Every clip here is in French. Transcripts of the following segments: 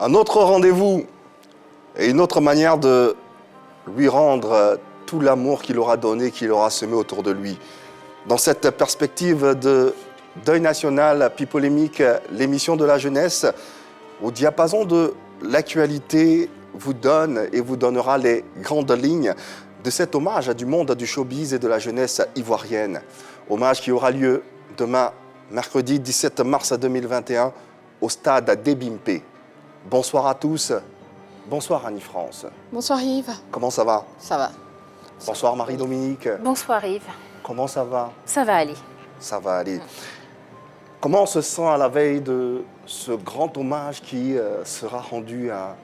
Un autre rendez-vous et une autre manière de lui rendre tout l'amour qu'il aura donné, qu'il aura semé autour de lui. Dans cette perspective de deuil national, Pipolémique, l'émission de la jeunesse, au diapason de l'actualité, vous donne et vous donnera les grandes lignes de cet hommage du monde du showbiz et de la jeunesse ivoirienne. Hommage qui aura lieu demain, mercredi 17 mars 2021, au stade d'Ebimpe. Bonsoir à tous. Bonsoir Annie-France. Bonsoir Yves. Comment ça va? Ça va. Bonsoir Marie-Dominique. Bonsoir Yves. Comment ça va? Ça va aller. Ça va aller. Comment on se sent à la veille de ce grand hommage qui sera rendu à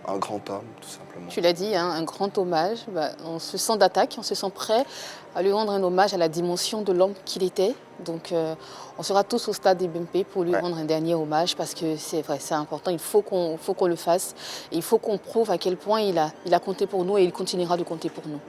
un grand homme, tout simplement? Tu l'as dit, un grand hommage. On se sent d'attaque, on se sent prêt à lui rendre un hommage à la dimension de l'homme qu'il était. Donc on sera tous au stade d'Ebimpe pour lui rendre un dernier hommage parce que c'est vrai, c'est important, il faut qu'on le fasse. Et il faut qu'on prouve à quel point il a compté pour nous et il continuera de compter pour nous.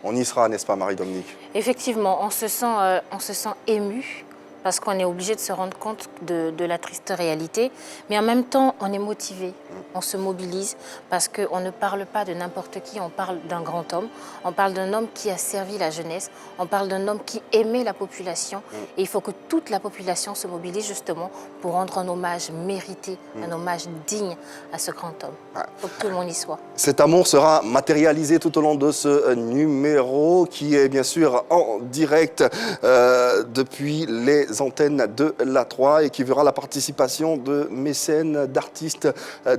On y sera, n'est-ce pas Marie-Dominique? Effectivement, on se sent ému parce qu'on est obligé de se rendre compte de la triste réalité, mais en même temps, on est motivé, on se mobilise parce qu'on ne parle pas de n'importe qui, on parle d'un grand homme, on parle d'un homme qui a servi la jeunesse, on parle d'un homme qui aimait la population et il faut que toute la population se mobilise justement pour rendre un hommage mérité, un hommage digne à ce grand homme. Il faut que tout le monde y soit. Cet amour sera matérialisé tout au long de ce numéro qui est bien sûr en direct depuis les antennes de la 3 et qui verra la participation de mécènes, d'artistes,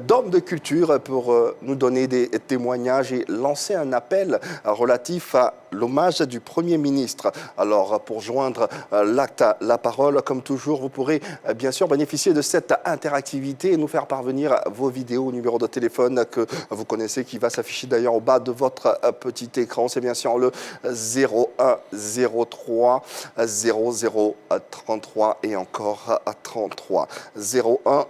d'hommes de culture pour nous donner des témoignages et lancer un appel relatif à l'hommage du Premier ministre. Alors, pour joindre l'acte à la parole, comme toujours, vous pourrez bien sûr bénéficier de cette interactivité et nous faire parvenir vos vidéos au numéro de téléphone que vous connaissez, qui va s'afficher d'ailleurs au bas de votre petit écran. C'est bien sûr le 01 03 00 33 et encore 33. 01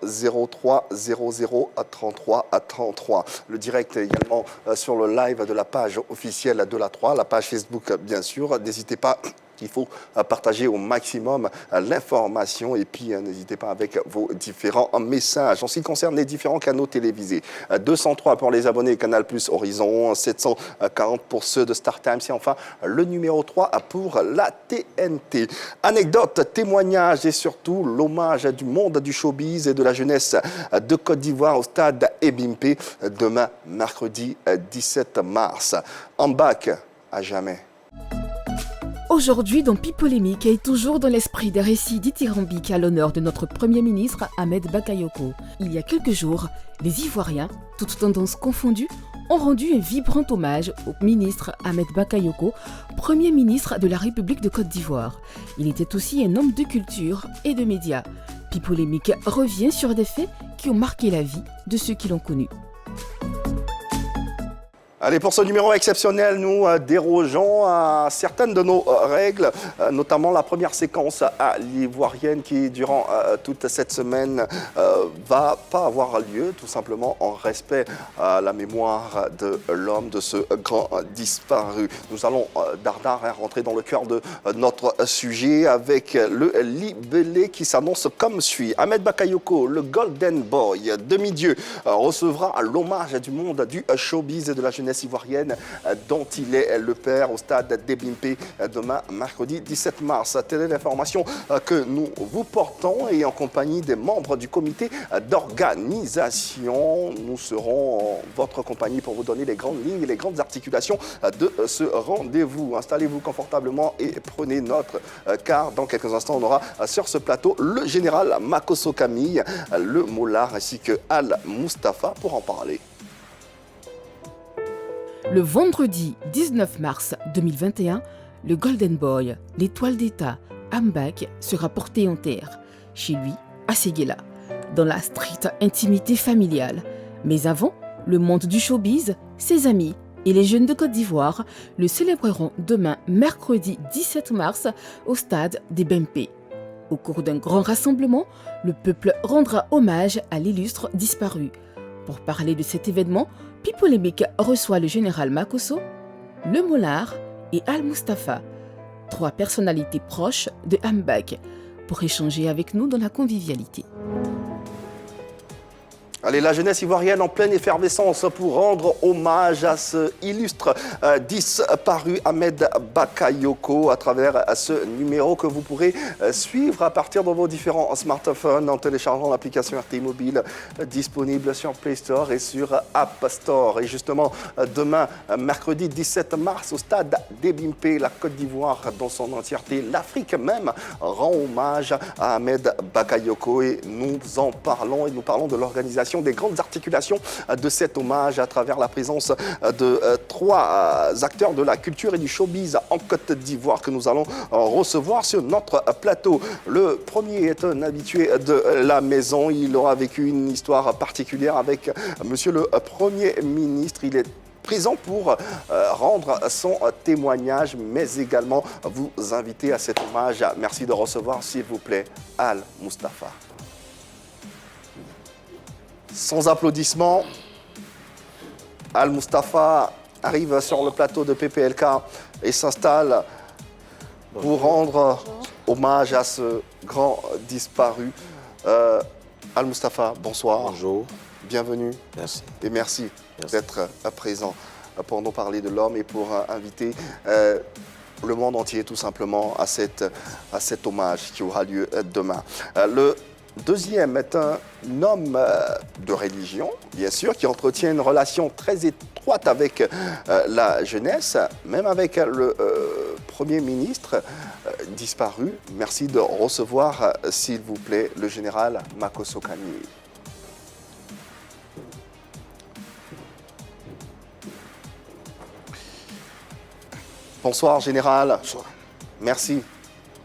03 00 33 33. Le direct est également sur le live de la page officielle de la 3, la page Facebook bien sûr. N'hésitez pas. Il faut partager au maximum l'information et puis n'hésitez pas avec vos différents messages. En ce qui concerne les différents canaux télévisés, 203 pour les abonnés Canal+ Horizon, 740 pour ceux de StarTimes et enfin le numéro 3 pour la TNT. Anecdotes, témoignages et surtout l'hommage du monde du showbiz et de la jeunesse de Côte d'Ivoire au stade Ebimpe demain mercredi 17 mars. En bac à jamais. Aujourd'hui, dans Pipolémique et toujours dans l'esprit des récits dithyrambiques à l'honneur de notre Premier ministre Ahmed Bakayoko. Il y a quelques jours, les Ivoiriens, toutes tendances confondues, ont rendu un vibrant hommage au ministre Ahmed Bakayoko, Premier ministre de la République de Côte d'Ivoire. Il était aussi un homme de culture et de médias. Pipolémique revient sur des faits qui ont marqué la vie de ceux qui l'ont connu. Allez, pour ce numéro exceptionnel, nous dérogeons à certaines de nos règles, notamment la première séquence à l'ivoirienne qui, durant toute cette semaine, va pas avoir lieu, tout simplement en respect à la mémoire de l'homme, de ce grand disparu. Nous allons dardard rentrer dans le cœur de notre sujet avec le libellé qui s'annonce comme suit. Ahmed Bakayoko, le Golden Boy, demi-dieu, recevra l'hommage du monde du showbiz et de la jeunesse ivoirienne dont il est le père au stade d'Ebimpe demain mercredi 17 mars. Telle est l'information que nous vous portons et en compagnie des membres du comité d'organisation. Nous serons en votre compagnie pour vous donner les grandes lignes et les grandes articulations de ce rendez-vous. Installez-vous confortablement et prenez note car dans quelques instants on aura sur ce plateau le général Makosso Camille, le Mollard ainsi que Al Mustafa pour en parler. Le vendredi 19 mars 2021, le Golden Boy, l'étoile d'État, Ambak, sera porté en terre, chez lui, à Séguéla, dans la stricte intimité familiale. Mais avant, le monde du showbiz, ses amis et les jeunes de Côte d'Ivoire le célébreront demain, mercredi 17 mars, au stade d'Ebimpe. Au cours d'un grand rassemblement, le peuple rendra hommage à l'illustre disparu. Pour parler de cet événement, Pipolémique reçoit le général Makosso, le Mollard et Al Mustafa, 3 personnalités proches de Ambak, pour échanger avec nous dans la convivialité. Allez, la jeunesse ivoirienne en pleine effervescence pour rendre hommage à ce illustre disparu Ahmed Bakayoko à travers ce numéro que vous pourrez suivre à partir de vos différents smartphones en téléchargeant l'application RTI Mobile disponible sur Play Store et sur App Store. Et justement, demain, mercredi 17 mars, au stade d'Ebimpe, la Côte d'Ivoire dans son entièreté, l'Afrique même rend hommage à Ahmed Bakayoko et nous en parlons et nous parlons de l'organisation des grandes articulations de cet hommage à travers la présence de trois acteurs de la culture et du showbiz en Côte d'Ivoire que nous allons recevoir sur notre plateau. Le premier est un habitué de la maison. Il aura vécu une histoire particulière avec Monsieur le Premier ministre. Il est présent pour rendre son témoignage, mais également vous inviter à cet hommage. Merci de recevoir, s'il vous plaît, Al Mustafa. Sans applaudissements, Al Mustafa arrive sur le plateau de PPLK et s'installe pour rendre hommage à ce grand disparu. Al Mustafa, bonsoir. Bonjour. Bienvenue. Merci. Et merci d'être présent pour nous parler de l'homme et pour inviter le monde entier tout simplement à cet hommage qui aura lieu demain. Le deuxième est un homme de religion, bien sûr, qui entretient une relation très étroite avec la jeunesse, même avec le Premier ministre disparu. Merci de recevoir, s'il vous plaît, le général Makosso Kani. Bonsoir, général. Bonsoir. Merci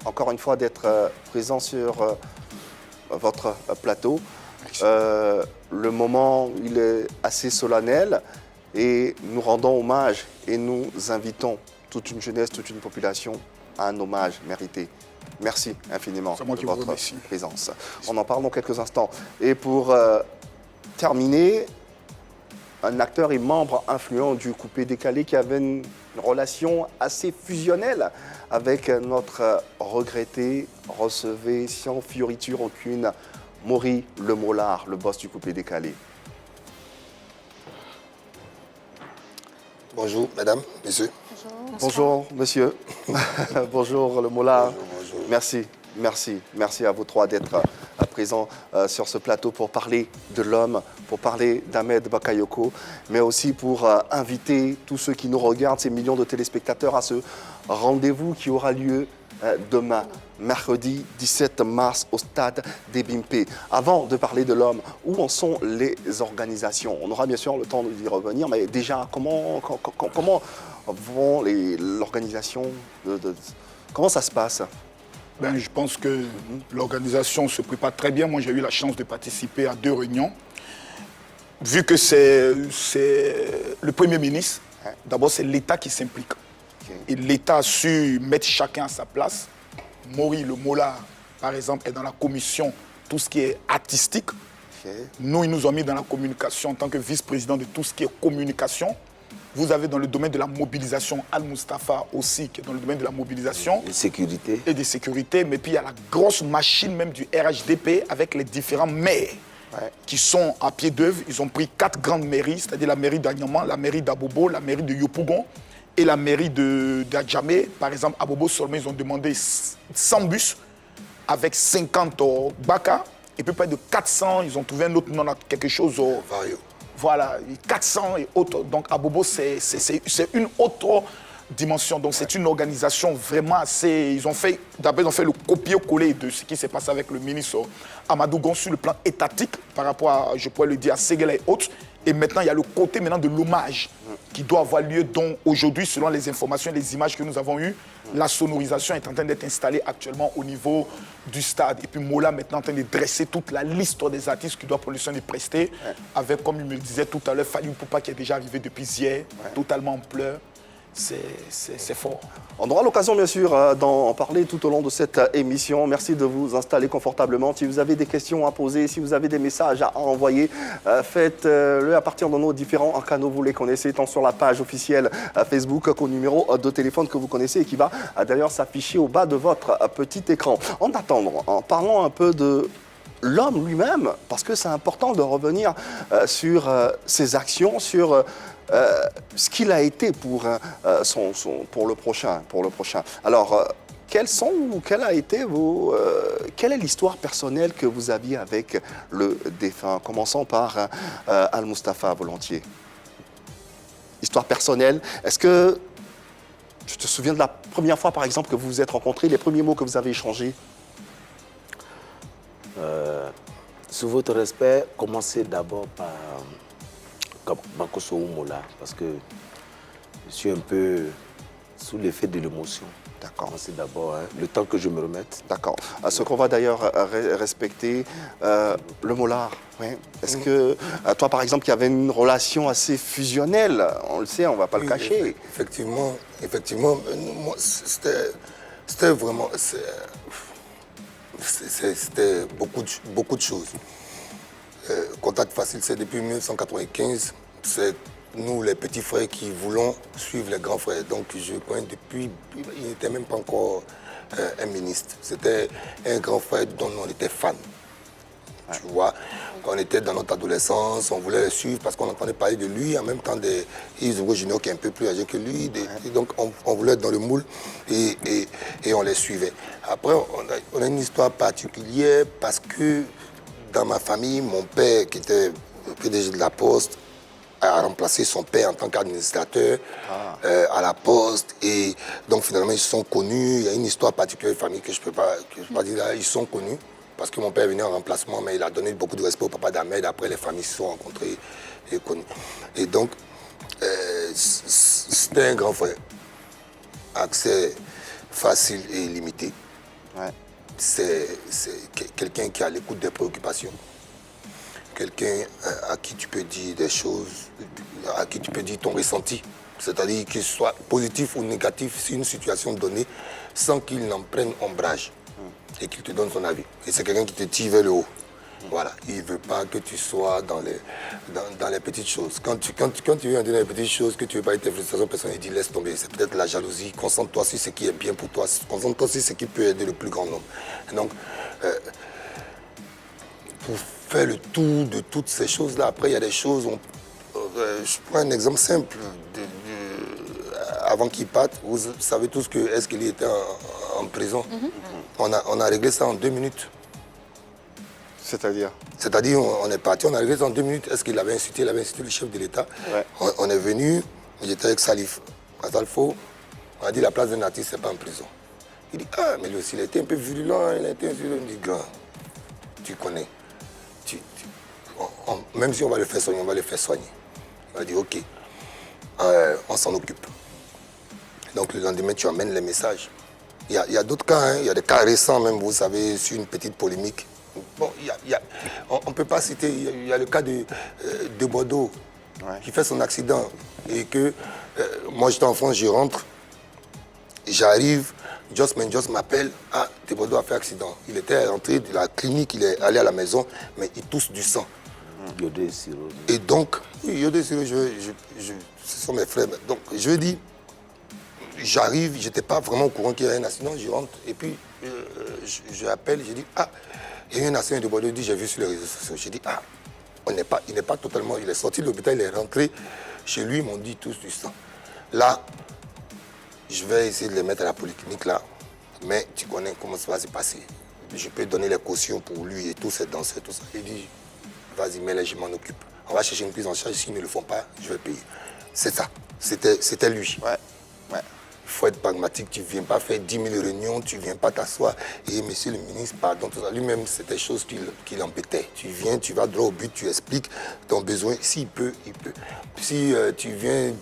encore une fois d'être présent sur votre plateau. Le moment, il est assez solennel et nous rendons hommage et nous invitons toute une jeunesse, toute une population à un hommage mérité. Merci infiniment de votre présence. On en parle dans quelques instants. Et pour terminer, un acteur et membre influent du Coupé Décalé qui avait une relation assez fusionnelle avec notre regretté, recevé sans fioriture aucune, Maury Le Molard, le boss du Coupé Décalé. Bonjour, mesdames, messieurs. Bonjour, monsieur. Bonjour, Le Molard. Bonjour. Merci à vous trois d'être présents sur ce plateau pour parler de l'homme, pour parler d'Ahmed Bakayoko, mais aussi pour inviter tous ceux qui nous regardent, ces millions de téléspectateurs, à ce rendez-vous qui aura lieu demain, mercredi 17 mars, au stade d'Ebimpe. Avant de parler de l'homme, où en sont les organisations? On aura bien sûr le temps d'y revenir, mais déjà, comment vont l'organisation comment ça se passe? Ben, je pense que l'organisation se prépare très bien. Moi, j'ai eu la chance de participer à 2 réunions. Vu que c'est le Premier ministre, d'abord, c'est l'État qui s'implique. Okay. Et l'État a su mettre chacun à sa place. Maury Le Molard, par exemple, est dans la commission, tout ce qui est artistique. Okay. Nous, ils nous ont mis dans la communication en tant que vice-président de tout ce qui est communication. Vous avez dans le domaine de la mobilisation Al Mustafa aussi, qui est dans le domaine de la mobilisation. Et sécurité. Et de sécurité. Mais puis il y a la grosse machine même du RHDP avec les différents maires qui sont à pied d'œuvre. Ils ont pris 4 grandes mairies, c'est-à-dire la mairie d'Agnaman, la mairie d'Abobo, la mairie de Yopougon et la mairie d'Adjamé. Par exemple, à Bobo seulement, ils ont demandé 100 bus avec 50 baka. Et puis près de 400, ils ont trouvé un autre nom, quelque chose au Vario. Voilà, 400 et autres. Donc, à Bobo, c'est une autre dimension. Donc, c'est une organisation vraiment assez... D'abord, ils ont fait le copier-coller de ce qui s'est passé avec le ministre Amadou Gon sur le plan étatique par rapport à, je pourrais le dire, à Séguéla et autres. Et maintenant, il y a le côté maintenant de l'hommage qui doit avoir lieu. Donc, aujourd'hui, selon les informations et les images que nous avons eues, la sonorisation est en train d'être installée actuellement au niveau du stade. Et puis Mola maintenant en train de dresser toute la liste des artistes qui doivent pour le soin de prester. Avec, comme il me le disait tout à l'heure, Fali Poupa qui est déjà arrivé depuis hier, totalement en pleurs. C'est fort. On aura l'occasion, bien sûr, d'en parler tout au long de cette émission. Merci de vous installer confortablement. Si vous avez des questions à poser, si vous avez des messages à envoyer, faites-le à partir de nos différents canaux. Vous les connaissez, tant sur la page officielle Facebook qu'au numéro de téléphone que vous connaissez et qui va d'ailleurs s'afficher au bas de votre petit écran. En attendant, en parlant un peu de l'homme lui-même, parce que c'est important de revenir sur ses actions, sur ce qu'il a été pour le prochain. Alors, quelle est l'histoire personnelle que vous aviez avec le défunt? Commençons par Al-Mustafa volontiers. Histoire personnelle, est-ce que tu te souviens de la première fois, par exemple, que vous vous êtes rencontrés, les premiers mots que vous avez échangés? Sous votre respect, commencez d'abord par Makoso Oumola, parce que je suis un peu sous l'effet de l'émotion. D'accord. Commencez d'abord, le temps que je me remette. D'accord. Ce qu'on va d'ailleurs respecter, le Molard. Oui. Est-ce que toi, par exemple, il y avait une relation assez fusionnelle? On le sait, on ne va pas le cacher. Effectivement, moi, c'était vraiment... C'était beaucoup de choses. Contact facile, c'est depuis 1995. C'est nous, les petits frères, qui voulons suivre les grands frères. Donc, je connais depuis... Il n'était même pas encore un ministre. C'était un grand frère dont on était fan. Tu vois, on était dans notre adolescence, on voulait le suivre parce qu'on entendait parler de lui, en même temps des Isidro Junior qui est un peu plus âgé que lui, et donc on voulait être dans le moule et on les suivait. Après, on a une histoire particulière parce que dans ma famille, mon père qui était PDG de la Poste a remplacé son père en tant qu'administrateur à la Poste, et donc finalement ils se sont connus. Il y a une histoire particulière de famille que je peux pas dire là, ils sont connus. Parce que mon père est venu en remplacement, mais il a donné beaucoup de respect au papa d'Ahmed. Après, les familles se sont rencontrées et connues. Et donc, c'était un grand frère. Accès facile et limité. Ouais. C'est quelqu'un qui a l'écoute des préoccupations. Quelqu'un à qui tu peux dire des choses, à qui tu peux dire ton ressenti. C'est-à-dire qu'il soit positif ou négatif sur une situation donnée, sans qu'il n'en prenne ombrage. Et qu'il te donne son avis. Et c'est quelqu'un qui te tire vers le haut. Voilà. Il ne veut pas que tu sois dans les petites choses. Quand tu viens dans les petites choses, que tu ne veux pas être tes frustrations personnelles, il dit laisse tomber. C'est peut-être la jalousie. Concentre-toi sur ce qui est bien pour toi. Concentre-toi sur ce qui peut aider le plus grand nombre. Et donc, pour faire le tour de toutes ces choses-là, après, il y a des choses... je prends un exemple simple. Avant qu'il parte, vous savez tous que est-ce qu'il était en prison. On a réglé ça en 2 minutes. C'est-à-dire? C'est-à-dire, on est parti, on a réglé ça en 2 minutes. Est-ce qu'il avait insulté? Il avait insulté le chef de l'État. Ouais. On est venu, j'étais avec Salif. À Salfo, on a dit la place d'un artiste, c'est pas en prison. Il dit, ah, mais lui aussi, il a été un peu virulent, il a été virulent. Il dit, grand, tu connais. Même si on va le faire soigner, on va le faire soigner. Il a dit, ok, on s'en occupe. Donc le lendemain, tu amènes les messages. Il y a d'autres cas, hein. Il y a des cas récents même, vous savez, sur une petite polémique. Bon, on ne peut pas citer, il y a le cas de Bordeaux, qui fait son accident. Et que moi j'étais en France, je rentre, j'arrive, Joss m'appelle, ah, Bordeaux a fait accident. Il était rentré de la clinique, il est allé à la maison, mais il tousse du sang. Iodé, sirop. Et donc, oui, Iodé, sirop, ce sont mes frères. Donc je dis, j'arrive, je n'étais pas vraiment au courant qu'il y a un accident, je rentre et puis je appelle, je dis, ah, il y a un accident de Bordeaux, j'ai vu sur les réseaux sociaux. Je dis, ah, il n'est pas totalement, il est sorti de l'hôpital, il est rentré chez lui, ils m'ont dit tous du sang. Là, je vais essayer de les mettre à la polyclinique là, mais tu connais comment ça va se passer. Je peux donner les cautions pour lui et tous ces danseurs, tout ça. Il dit, vas-y, mets-les, je m'en occupe. On va chercher une prise en charge, s'ils ne le font pas, je vais payer. C'est ça, c'était lui. Ouais. Il faut être pragmatique, tu ne viens pas faire 10 000 réunions, tu ne viens pas t'asseoir. Et monsieur le ministre, pardon, tout ça. Lui-même, c'est des choses qui l'embêtaient. Tu viens, tu vas droit au but, tu expliques ton besoin. S'il peut, il peut. Si tu viens,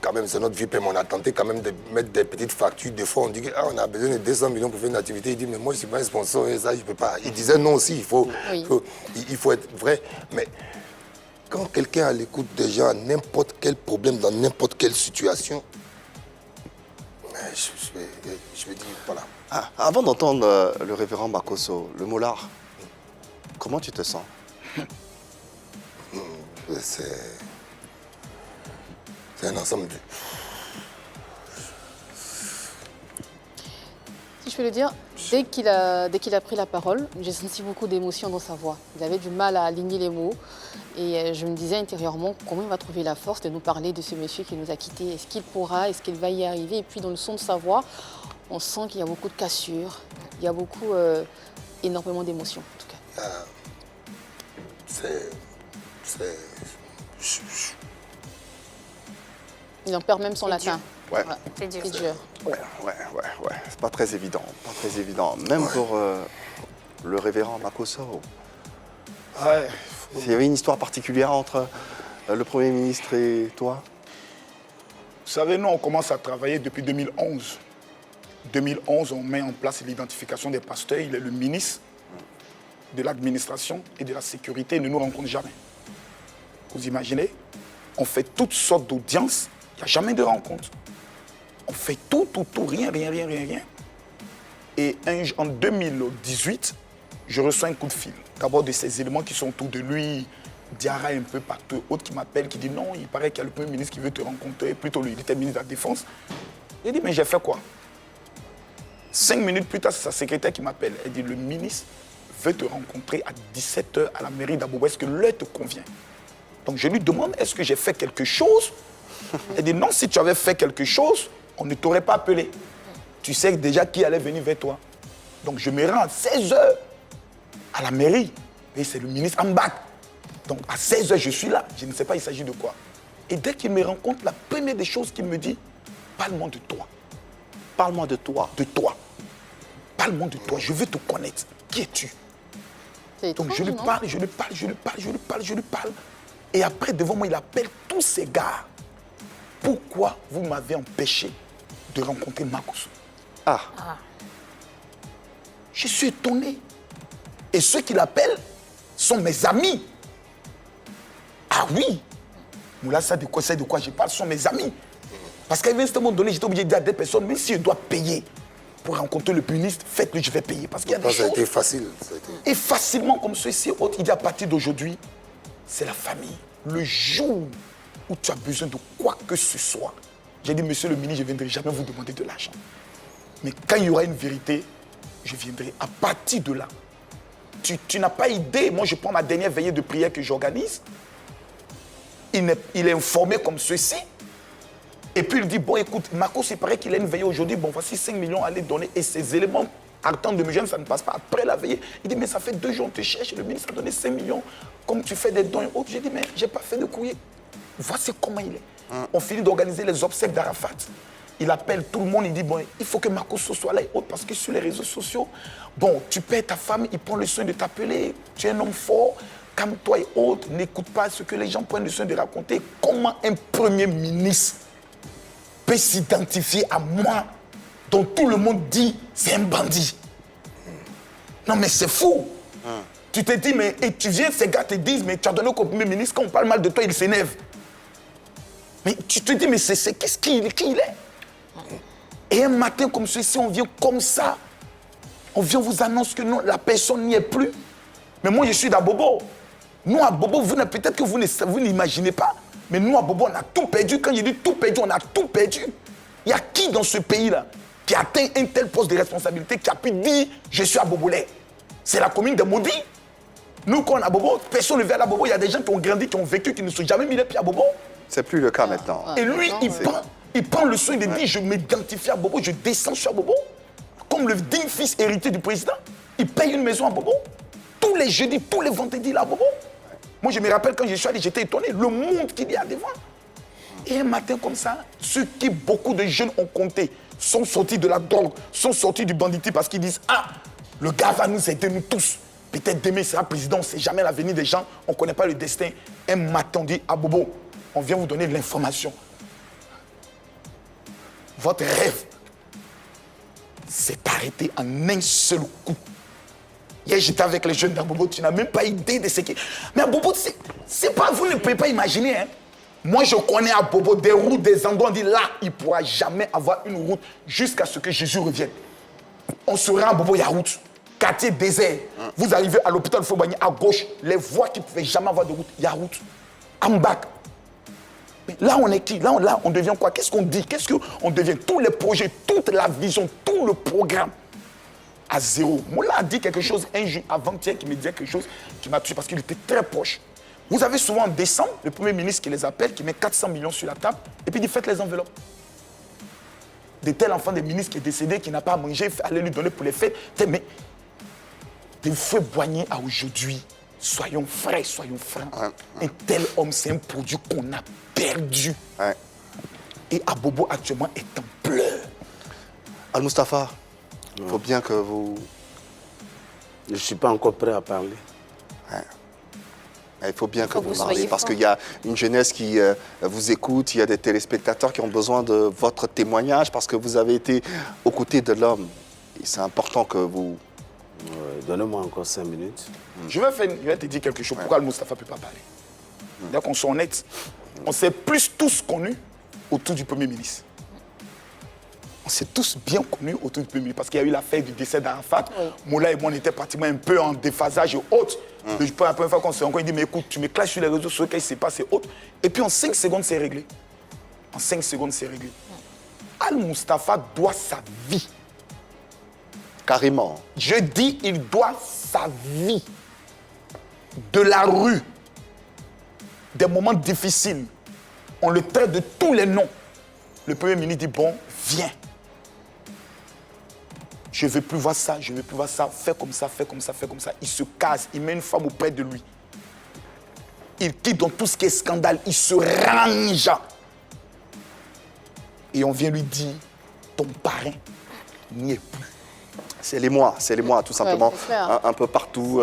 quand même, c'est notre vie, on a tenté quand même de mettre des petites factures. Des fois, on dit qu'on a besoin de 200 millions pour faire une activité. Il dit, mais moi, je ne suis pas un sponsor, et ça, je ne peux pas. Il disait non aussi, il faut être vrai. Mais quand quelqu'un a l'écoute des gens, n'importe quel problème, dans n'importe quelle situation, je vais dire, voilà. Ah, avant d'entendre le révérend Makoso, le Molard, comment tu te sens? C'est un ensemble de... Si je peux le dire, Dès qu'il a pris la parole, j'ai senti beaucoup d'émotion dans sa voix. Il avait du mal à aligner les mots. Et je me disais intérieurement comment il va trouver la force de nous parler de ce monsieur qui nous a quittés. Est-ce qu'il pourra, est-ce qu'il va y arriver? Et puis dans le son de sa voix, on sent qu'il y a beaucoup de cassures, il y a beaucoup, énormément d'émotions en tout cas. Il en perd même son latin. Ouais. Ouais. C'est dur. C'est dur. Ouais. C'est pas très évident. Même pour le révérend Makosso. Ouais. Il y avait une histoire particulière entre le Premier ministre et toi? Vous savez, nous, on commence à travailler depuis 2011. 2011, on met en place l'identification des pasteurs. Il est le ministre de l'administration et de la sécurité. Il ne nous rencontre jamais. Vous imaginez? On fait toutes sortes d'audiences. Il n'y a jamais de rencontre. On fait tout, rien. Et en 2018, je reçois un coup de fil. D'abord de ces éléments qui sont autour de lui, Diarra un peu partout, autre qui m'appelle, qui dit non, il paraît qu'il y a le Premier ministre qui veut te rencontrer. Plutôt lui, il était ministre de la Défense. J'ai dit, mais j'ai fait quoi? 5 minutes plus tard, c'est sa secrétaire qui m'appelle. Elle dit, le ministre veut te rencontrer à 17h à la mairie d'Abobo. Est-ce que l'heure te convient? Donc je lui demande, est-ce que j'ai fait quelque chose? Elle dit, non, si tu avais fait quelque chose, on ne t'aurait pas appelé. Tu sais déjà qui allait venir vers toi. Donc je me rends à 16h à la mairie. Et c'est le ministre Ambak. Donc à 16h, je suis là. Je ne sais pas, il s'agit de quoi. Et dès qu'il me rencontre, la première des choses qu'il me dit, parle-moi de toi. Parle-moi de toi. De toi. Parle-moi de toi. Je veux te connaître. Qui es-tu? Donc je lui parle, je lui parle. Et après, devant moi, il appelle tous ces gars. Pourquoi vous m'avez empêché de rencontrer Makosso? Je suis étonné. Et ceux qui l'appellent sont mes amis. Ah oui. Moula, c'est de quoi je parle, sont mes amis. Parce qu'à un moment donné, j'étais obligé de dire à des personnes, même si je dois payer pour rencontrer le ministre, faites-le, je vais payer. Parce qu'il y a des choses. Ça a été facile. Et facilement, comme ceci, il dit à partir d'aujourd'hui, c'est la famille. Le jour où tu as besoin de quoi que ce soit, j'ai dit, monsieur le ministre, je ne viendrai jamais vous demander de l'argent. Mais quand il y aura une vérité, je viendrai. À partir de là, tu n'as pas idée. Moi, je prends ma dernière veillée de prière que j'organise. Il est informé comme ceci. Et puis il dit, bon, écoute, Marco, il paraît qu'il a une veillée aujourd'hui. Bon, voici 5 millions à les donner. Et ces éléments, attendent de me gêner, ça ne passe pas. Après la veillée, il dit, mais ça fait 2 jours, on te cherche. Le ministre a donné 5 millions. Comme tu fais des dons et autres. J'ai dit, mais je n'ai pas fait de courrier. Voici comment il est. On finit d'organiser les obsèques d'Arafat. Il appelle tout le monde, il dit, bon, il faut que Marco soit là et autres, parce que sur les réseaux sociaux, bon, tu perds ta femme, il prend le soin de t'appeler, tu es un homme fort, calme-toi et autres, n'écoute pas ce que les gens prennent le soin de raconter. Comment un premier ministre peut s'identifier à moi, dont tout le monde dit, c'est un bandit? Non, mais c'est fou. Tu te dis, mais, et tu viens, ces gars te disent, mais tu as donné au premier ministre, quand on parle mal de toi, il s'énerve. Mais tu te dis, mais qu'est-ce qui il est? Et un matin comme ceci, on vient comme ça. On vient vous annonce que non, la personne n'y est plus. Mais moi, je suis d'Abobo. Nous, à Bobo, peut-être que vous n'imaginez pas. Mais nous, à Bobo, on a tout perdu. Quand je dis tout perdu, on a tout perdu. Il y a qui dans ce pays-là qui a atteint un tel poste de responsabilité, qui a pu dire « je suis à Bobolais ». C'est la commune de Maudit. Nous, quand on est à Bobo, personne ne vient à Bobo. Il y a des gens qui ont grandi, qui ont vécu, qui ne sont jamais mis les pieds à Bobo. C'est plus le cas maintenant. Et lui, il prend le soin de dire, je m'identifie à Bobo, je descends sur Bobo. Comme le digne fils héritier du président, il paye une maison à Bobo. Tous les jeudis, tous les vendredis, là, à Bobo. Moi, je me rappelle quand je suis allé, j'étais étonné, le monde qu'il y a devant. Et un matin comme ça, ceux qui, beaucoup de jeunes ont compté, sont sortis de la drogue, sont sortis du banditisme parce qu'ils disent, ah, le gars va nous aider, nous tous. Peut-être demain, il sera président, on ne sait jamais l'avenir des gens, on ne connaît pas le destin. Un matin, on dit, ah, Bobo, on vient vous donner de l'information. Votre rêve s'est arrêté en un seul coup. Hier, j'étais avec les jeunes d'Abobo, tu n'as même pas idée de ce qui... Mais Abobo, c'est pas, vous ne pouvez pas imaginer. Hein. Moi, je connais Abobo des routes, des endroits, on dit là, il ne pourra jamais avoir une route jusqu'à ce que Jésus revienne. On se rend à Abobo, il y a route. Quartier désert. Vous arrivez à l'hôpital Fobagny, à gauche, les voies qui ne pouvaient jamais avoir de route, il y a route. Ambak. Mais là, on est qui? Là, on devient quoi? Qu'est-ce qu'on dit? Qu'est-ce qu'on devient? Tous les projets, toute la vision, tout le programme à 0. Moula a dit quelque chose un jour avant-hier qui me disait quelque chose qui m'a tué parce qu'il était très proche. Vous avez souvent en décembre le Premier ministre qui les appelle, qui met 400 millions sur la table et puis il dit faites les enveloppes. De tel enfant des ministres qui est décédé, qui n'a pas à manger, allez lui donner pour les fêtes. Mais de Feu Boigny à aujourd'hui, soyons frais, soyons francs. Un tel homme, c'est un produit qu'on a perdu. Et Abobo actuellement est en pleurs. Al-Mustafa, il faut bien que vous... Je ne suis pas encore prêt à parler. Il faut bien que vous soyez parliez parce franc. qu'il y a une jeunesse qui vous écoute, il y a des téléspectateurs qui ont besoin de votre témoignage parce que vous avez été aux côtés de l'homme. Et c'est important que vous... Donnez-moi encore 5 minutes. Je vais te dire quelque chose. Pourquoi Al-Mustafa ne peut pas parler? D'ailleurs qu'on soit honnête, on s'est plus tous connus autour du Premier ministre. On s'est tous bien connus autour du Premier ministre parce qu'il y a eu l'affaire du décès d'Arafat. Moula et moi, on était pratiquement un peu en déphasage et autres. La première fois qu'on s'est rencontrés, il dit mais écoute, tu me clashes sur les réseaux sociaux, qu'est-ce qui s'est passé et autres. Et puis en 5 secondes, c'est réglé. En 5 secondes, c'est réglé. Al-Mustafa doit sa vie. Carrément. Je dis, il doit sa vie. De la rue. Des moments difficiles. On le traite de tous les noms. Le Premier ministre dit, bon, viens. Je ne veux plus voir ça, je ne veux plus voir ça. Fais comme ça, fais comme ça, fais comme ça. Il se casse, il met une femme auprès de lui. Il quitte dans tout ce qui est scandale. Il se range. Et on vient lui dire, ton parrain n'y est plus. C'est les mois, tout simplement. c'est clair. Un peu partout,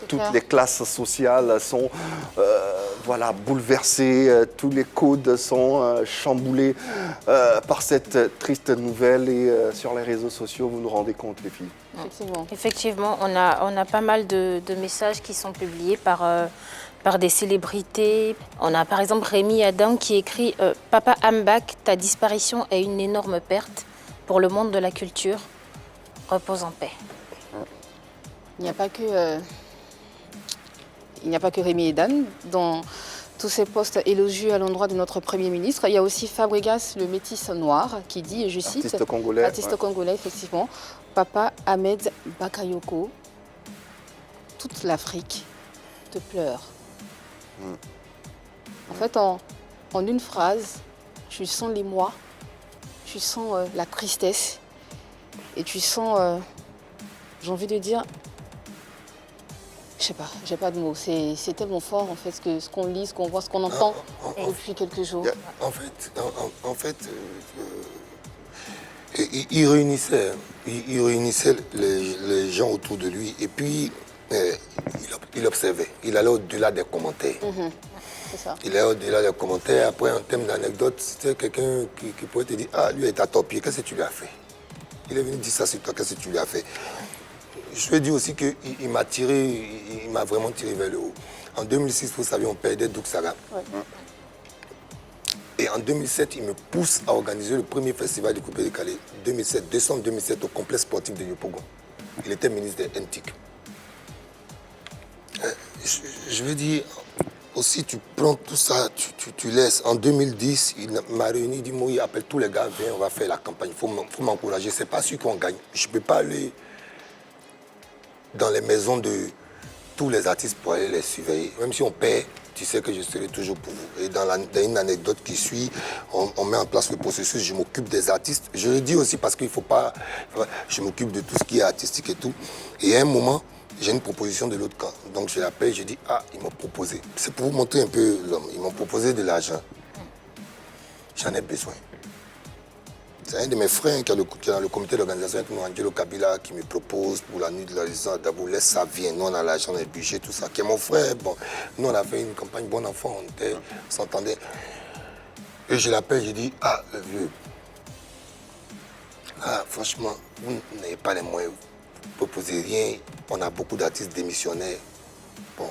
toutes clair. les classes sociales sont bouleversées, tous les codes sont chamboulés par cette triste nouvelle. Et sur les réseaux sociaux, vous nous rendez compte, les filles. Effectivement. Effectivement, on a pas mal de messages qui sont publiés par des célébrités. On a par exemple Rémi Adam qui écrit « Papa Ambak, ta disparition est une énorme perte pour le monde de la culture. Repose en paix. » Il n'y a pas que Rémi Edan dans tous ces postes élogieux à l'endroit de notre Premier ministre. Il y a aussi Fabregas, le métis noir, qui dit, et je cite, Artiste congolais. artiste congolais, effectivement, Papa Ahmed Bakayoko, toute l'Afrique te pleure. En fait, en une phrase, tu sens l'émoi, tu sens la tristesse et tu sens, j'ai envie de dire, je sais pas, j'ai pas de mots. C'est tellement fort en fait ce qu'on lit, ce qu'on voit, ce qu'on entend depuis quelques jours. En fait, il réunissait les gens autour de lui et puis il observait. Il allait au-delà des commentaires. C'est ça. Il allait au-delà des commentaires. Après, en termes d'anecdote, c'était quelqu'un qui pourrait te dire « Ah, lui est à ton pied, qu'est-ce que tu lui as fait ?» Il est venu dire ça sur toi, qu'est-ce que tu lui as fait? Je lui ai dit aussi qu'il m'a vraiment tiré vers le haut. En 2006, vous savez, on perdait Douk Saga. Et en 2007, il me pousse à organiser le premier festival du Coupé de Calais. Décembre 2007, au complexe sportif de Yopougon. Il était ministre des NTIC. Je veux dire, aussi, tu prends tout ça, tu laisses. En 2010, il m'a réuni, il dit, moi, il appelle tous les gars, viens, on va faire la campagne, il faut m'encourager. C'est pas sûr qu'on gagne. Je ne peux pas aller dans les maisons de tous les artistes pour aller les surveiller. Même si on paie, tu sais que je serai toujours pour vous. Et dans une anecdote qui suit, on met en place le processus, je m'occupe des artistes. Je le dis aussi parce qu'il ne faut pas... Je m'occupe de tout ce qui est artistique et tout. Et à un moment, j'ai une proposition de l'autre camp. Donc je l'appelle, je dis, ah, ils m'ont proposé. C'est pour vous montrer un peu l'homme. Ils m'ont proposé de l'argent. J'en ai besoin. C'est un de mes frères qui est dans le comité d'organisation avec nous, Angelo Kabila, qui me propose pour la nuit de la licence d'abord, laisse ça vient. Nous, on a l'argent, on a le budget, tout ça. Qui est mon frère. Bon, nous, on a fait une campagne bon enfant, on s'entendait. Et je l'appelle, je dis, ah, le vieux, ah, franchement, vous n'avez pas les moyens, vous ne proposez rien. On a beaucoup d'artistes démissionnaires. Bon,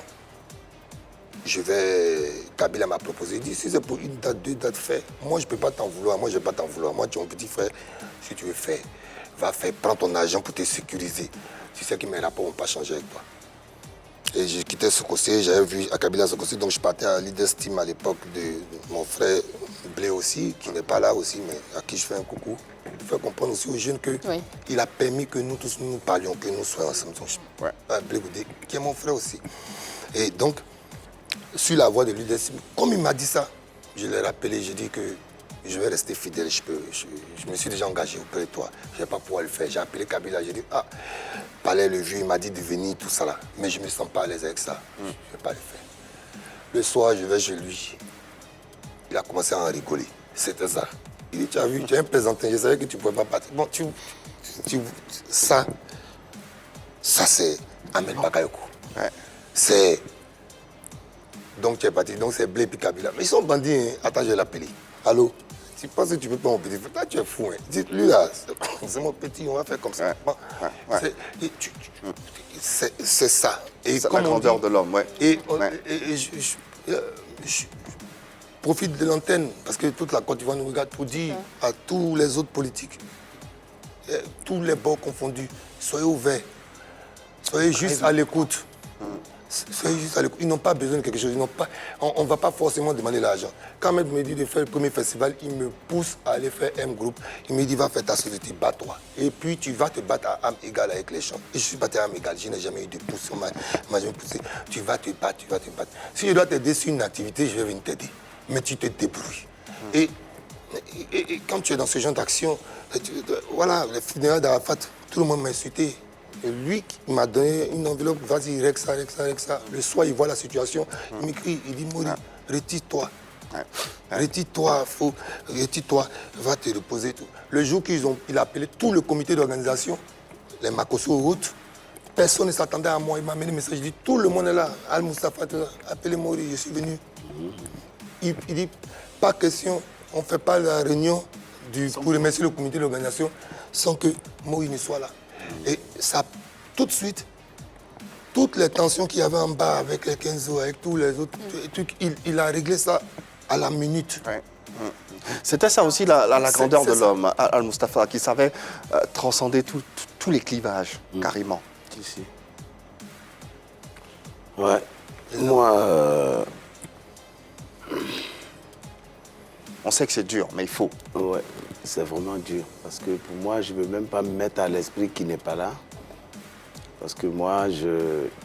Kabila m'a proposé, il dit, si c'est pour une date, 2 dates, fais. Moi, je ne peux pas t'en vouloir, moi, je ne vais pas t'en vouloir. Moi, tu es mon petit frère, si tu veux faire, va faire, prends ton argent pour te sécuriser. Si c'est qui mes rapports n'ont pas changé avec toi. Et j'ai quitté Sokosé, j'avais vu à Kabila Sokosé, donc je partais à Leaders Team à l'époque de mon frère Blé aussi, qui n'est pas là aussi, mais à qui je fais un coucou. de faire comprendre aussi aux jeunes qu'il a permis que nous tous nous parlions, que nous soyons ensemble. Blé Goudé, qui est mon frère aussi. Et donc, sur la voie de l'UDSM, comme il m'a dit ça, je l'ai rappelé, j'ai dit que je vais rester fidèle, je me suis déjà engagé auprès de toi, je ne vais pas pouvoir le faire. J'ai appelé Kabila, j'ai dit, Palais le vieux, il m'a dit de venir, tout ça là, mais je ne me sens pas à l'aise avec ça, je ne vais pas le faire. Le soir, je vais chez lui, il a commencé à en rigoler, c'était ça. Il dit, tu as vu, tu es un plaisantin, je savais que tu ne pouvais pas partir. Bon, ça c'est Ahmed Bakayoko. C'est... Donc tu es parti, donc c'est Blé et Kabila. Mais ils sont bandits, hein. Attends, je vais l'appeler. Allô? Tu penses que tu peux pas mon petit frère? Là, tu es fou, hein. Dis-lui là, c'est mon petit, on va faire comme ça. Bon, c'est ça. C'est la grandeur de l'homme, Et je profite de l'antenne, parce que toute la Côte d'Ivoire nous regarde, pour dire à tous les autres politiques, tous les bords confondus, soyez ouverts, soyez juste à l'écoute. Soyez juste à l'écoute. Ils n'ont pas besoin de quelque chose. On ne va pas forcément demander l'argent. Quand Ahmed me dit de faire le premier festival, il me pousse à aller faire M Group. Il me dit, va faire ta société, bats-toi. Et puis tu vas te battre à âme égale avec les gens. Et je suis battu à âme égale. Je n'ai jamais eu de pouce. On m'a jamais poussé. Tu vas te battre, tu vas te battre. Si je dois t'aider sur une activité, je vais venir t'aider. Mais tu te débrouilles. Et quand tu es dans ce genre d'action, voilà, les funérailles d'Arafat, tout le monde m'a insulté. Et lui, il m'a donné une enveloppe, vas-y, règle ça. Le soir, il voit la situation, il m'écrit, il dit, Mori, retire-toi. Retire-toi, retire-toi, va te reposer. Tout. Le jour qu'il a appelé tout le comité d'organisation, les Makosso route, personne ne s'attendait à moi. Il m'a amené un message, il dit, tout le monde est là. Al-Mustafa, appelez Mori, je suis venu. Il dit, pas question, on ne fait pas la réunion pour remercier le comité d'organisation sans que Mori ne soit là. Et ça, tout de suite, toutes les tensions qu'il y avait en bas avec les Kenzo, avec tous les autres trucs, il a réglé ça à la minute. C'était ça aussi la grandeur de l'homme, Al-Mustafa, qui savait transcender tous les clivages, carrément. Si. Ouais. Moi... On sait que c'est dur, mais il faut. Ouais, c'est vraiment dur. Parce que pour moi, je ne veux même pas me mettre à l'esprit qui n'est pas là. Parce que moi,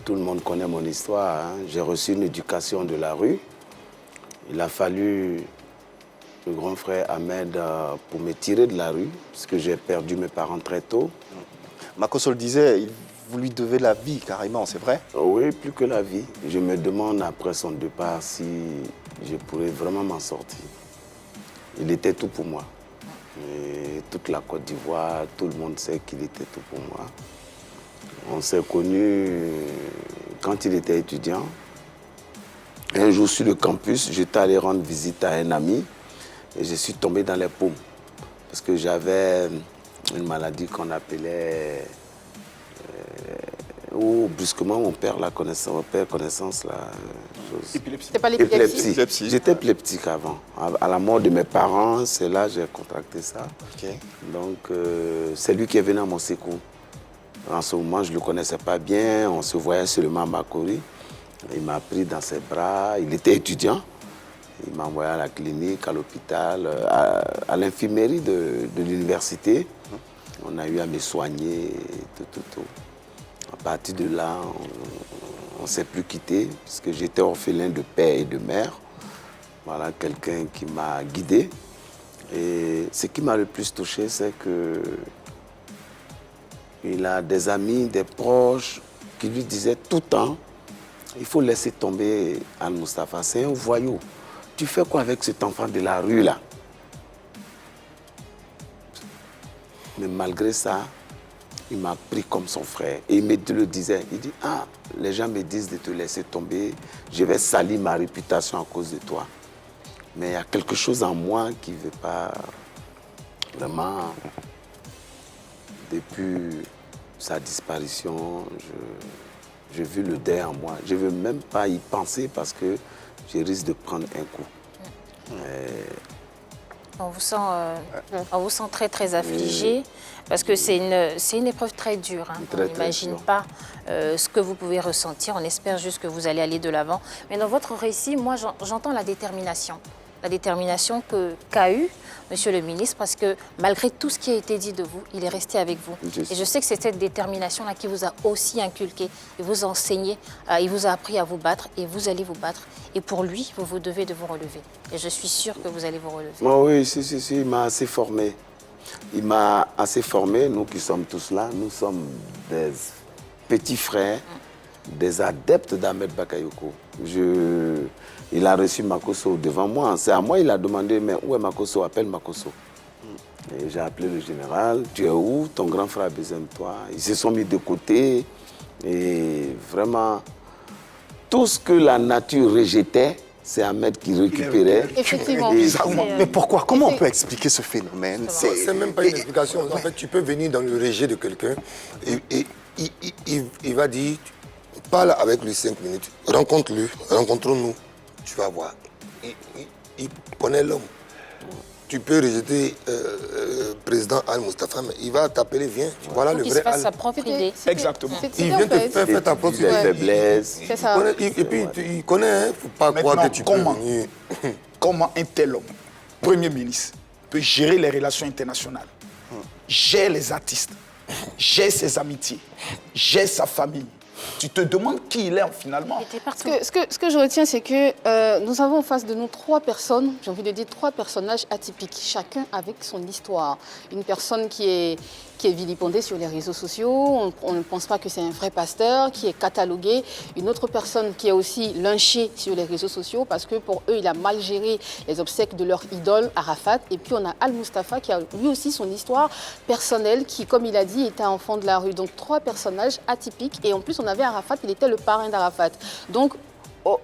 tout le monde connaît mon histoire. Hein. J'ai reçu une éducation de la rue. Il a fallu le grand frère Ahmed pour me tirer de la rue, parce que j'ai perdu mes parents très tôt. Makosso le disait, vous lui devez la vie, carrément, c'est vrai? Oui, plus que la vie. Je me demande après son départ si je pourrais vraiment m'en sortir. Il était tout pour moi. Et toute la Côte d'Ivoire, tout le monde sait qu'il était tout pour moi. On s'est connus quand il était étudiant. Un jour sur le campus, j'étais allé rendre visite à un ami et je suis tombé dans les paumes. Parce que j'avais une maladie qu'on appelait... où brusquement on perd la connaissance, Épilepsie. C'est pas l'épilepsie? J'étais épileptique avant. À la mort de mes parents, c'est là que j'ai contracté ça. Okay. Donc c'est lui qui est venu à mon secours. En ce moment, je ne le connaissais pas bien, on se voyait seulement à Makori. Il m'a pris dans ses bras, il était étudiant. Il m'a envoyé à la clinique, à l'hôpital, à l'infirmerie de l'université. On a eu à me soigner, tout. À partir de là, on ne s'est plus quitté, puisque j'étais orphelin de père et de mère. Voilà, quelqu'un qui m'a guidé. Et ce qui m'a le plus touché, c'est qu'il a des amis, des proches, qui lui disaient tout le temps, il faut laisser tomber Al-Mustafa, c'est un voyou. Tu fais quoi avec cet enfant de la rue, là? Mais malgré ça, il m'a pris comme son frère. Et il me le disait. Il dit, les gens me disent de te laisser tomber. Je vais salir ma réputation à cause de toi. Mais il y a quelque chose en moi qui ne veut pas vraiment... Depuis sa disparition, j'ai vu le deuil en moi. Je ne veux même pas y penser parce que je risque de prendre un coup. On vous sent très, très affligé parce que c'est une épreuve très dure. Hein. On n'imagine pas ce que vous pouvez ressentir. On espère juste que vous allez aller de l'avant. Mais dans votre récit, moi, j'entends la détermination. la détermination qu'a eue Monsieur le ministre, parce que malgré tout ce qui a été dit de vous, il est resté avec vous. Et je sais que c'est cette détermination-là qui vous a aussi inculqué, il vous a enseigné, il vous a appris à vous battre, et vous allez vous battre. Et pour lui, vous vous devez de vous relever. Et je suis sûre que vous allez vous relever. Oh oui, si, il m'a assez formé. Il m'a assez formé, nous qui sommes tous là, nous sommes des petits frères, des adeptes d'Ahmed Bakayoko. Il a reçu Makosso devant moi. C'est à moi, il a demandé, mais où est Makosso? Appelle Makosso. Et j'ai appelé le général, tu es où? Ton grand frère a besoin de toi. Ils se sont mis de côté. Et vraiment, tout ce que la nature rejetait, c'est Ahmed qui récupérait. Effectivement. Mais pourquoi? Comment on peut expliquer ce phénomène? C'est même pas une explication. En fait, tu peux venir dans le rejet de quelqu'un et il va dire, parle avec lui 5 minutes, rencontre-le, rencontrons-nous, tu vas voir. Il connaît l'homme. Tu peux rejeter président Al-Mustafa, mais il va t'appeler, viens, voilà le vrai Al. Il se fasse sa propre idée. Exactement. Il vient te faire ta propre idée. Faiblesse. C'est ça. Et puis, il connaît, il ne faut pas croire que tu peux venir. Comment un tel homme, Premier ministre, peut gérer les relations internationales, gérer les artistes, gérer ses amitiés, gérer sa famille? Tu te demandes qui il est finalement. Ce que je retiens, c'est que nous avons en face de nous 3 personnes, j'ai envie de dire 3 personnages atypiques, chacun avec son histoire. Une personne qui est vilipendée sur les réseaux sociaux, on ne pense pas que c'est un vrai pasteur, qui est catalogué. Une autre personne qui est aussi lynchée sur les réseaux sociaux parce que pour eux, il a mal géré les obsèques de leur idole, Arafat. Et puis on a Al-Mustafa qui a lui aussi son histoire personnelle qui, comme il a dit, était un enfant de la rue. Donc 3 personnages atypiques. Et en plus, on avait Arafat, il était le parrain d'Arafat. Donc